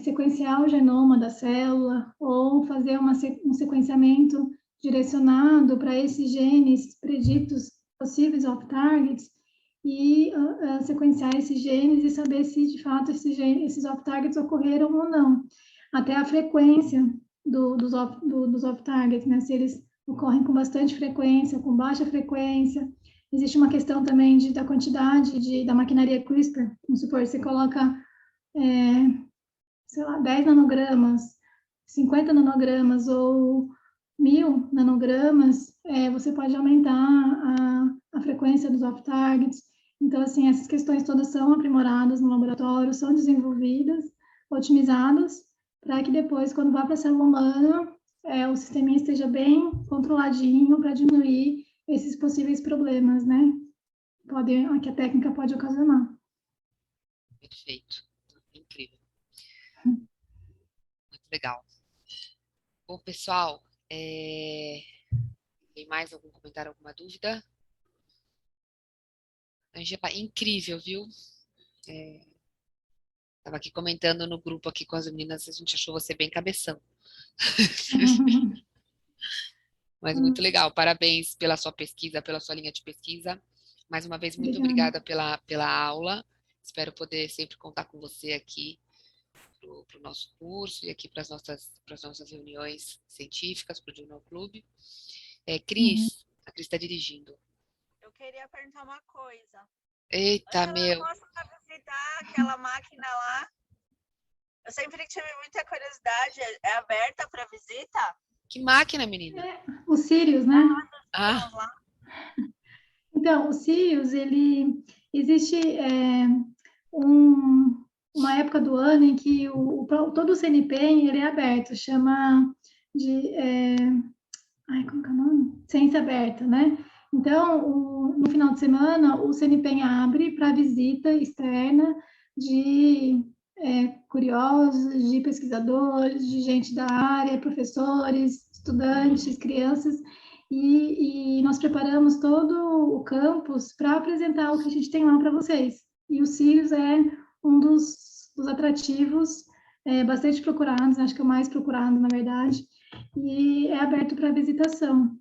sequenciar o genoma da célula ou fazer um sequenciamento direcionado para esses genes preditos possíveis off-targets e sequenciar esses genes e saber se de fato esses off-targets ocorreram ou não. Até a frequência dos off-targets, né? Se eles ocorrem com bastante frequência, com baixa frequência. Existe uma questão também da quantidade da maquinaria CRISPR. Vamos supor, você coloca, sei lá, 10 nanogramas, 50 nanogramas ou 1000 nanogramas, você pode aumentar a frequência dos off-targets. Então, assim, essas questões todas são aprimoradas no laboratório, são desenvolvidas, otimizadas, para que depois, quando vá para a célula humana, o sisteminha esteja bem controladinho para diminuir esses possíveis problemas, né? Que a técnica pode ocasionar. Perfeito. Incrível. Muito legal. Bom, pessoal, tem mais algum comentário, alguma dúvida? Angela, incrível, viu? Estava aqui comentando no grupo aqui com as meninas, a gente achou você bem cabeção. Mas muito legal, parabéns pela sua pesquisa, pela sua linha de pesquisa. Mais uma vez, muito obrigada pela aula. Espero poder sempre contar com você aqui para o nosso curso e aqui para as nossas reuniões científicas, para o Journal Club. Cris, a Cris está dirigindo. Eu queria perguntar uma coisa. Eita, Eu posso visitar aquela máquina lá? Eu sempre tive muita curiosidade. É aberta para visita? Que máquina, menina? O Sirius, né? Então, o Sirius, ele existe uma época do ano em que todo o CNPq ele é aberto, chama de como que é o nome? Ciência aberta, né? Então, no final de semana, o CNPq abre para visita externa de curiosos, de pesquisadores, de gente da área, professores, estudantes, crianças, e nós preparamos todo o campus para apresentar o que a gente tem lá para vocês. E o Sirius é um dos atrativos bastante procurados, acho que é o mais procurado, na verdade, e é aberto para visitação.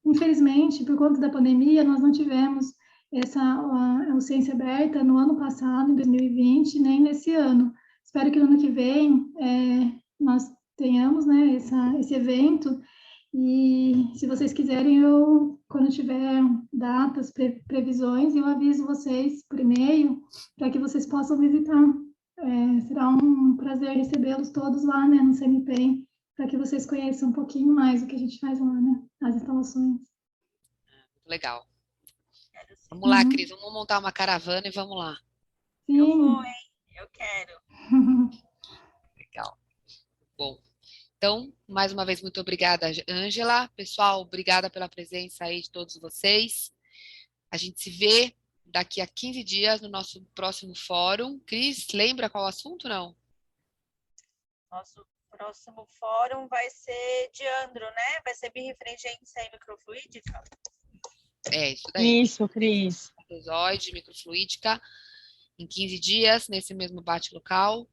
Infelizmente, por conta da pandemia, nós não tivemos a ciência aberta no ano passado, em 2020, nem nesse ano. Espero que no ano que vem nós tenhamos, né, esse evento, e se vocês quiserem, quando tiver datas, previsões, eu aviso vocês por e-mail, para que vocês possam visitar. Será um prazer recebê-los todos lá, né, no CNPq, para que vocês conheçam um pouquinho mais o que a gente faz lá, né, as instalações. Legal. Vamos lá, Cris, vamos montar uma caravana e vamos lá. Sim. Eu vou, hein? Eu quero. Legal. Bom, então, mais uma vez, muito obrigada, Ângela. Pessoal, obrigada pela presença aí de todos vocês. A gente se vê daqui a 15 dias no nosso próximo fórum. Cris, lembra qual o assunto, não? Nosso próximo fórum vai ser de Andro, né? Vai ser birrefringência microfluídica. Isso daí. Isso, Cris. Espermatozoide, microfluídica, em 15 dias, nesse mesmo bate-local.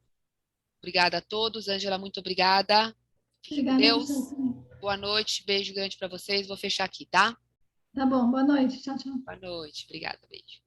Obrigada a todos. Ângela, muito obrigada. Fique com Deus. Boa noite, beijo grande para vocês. Vou fechar aqui, tá? Tá bom, boa noite. Tchau, tchau. Boa noite, obrigada, beijo.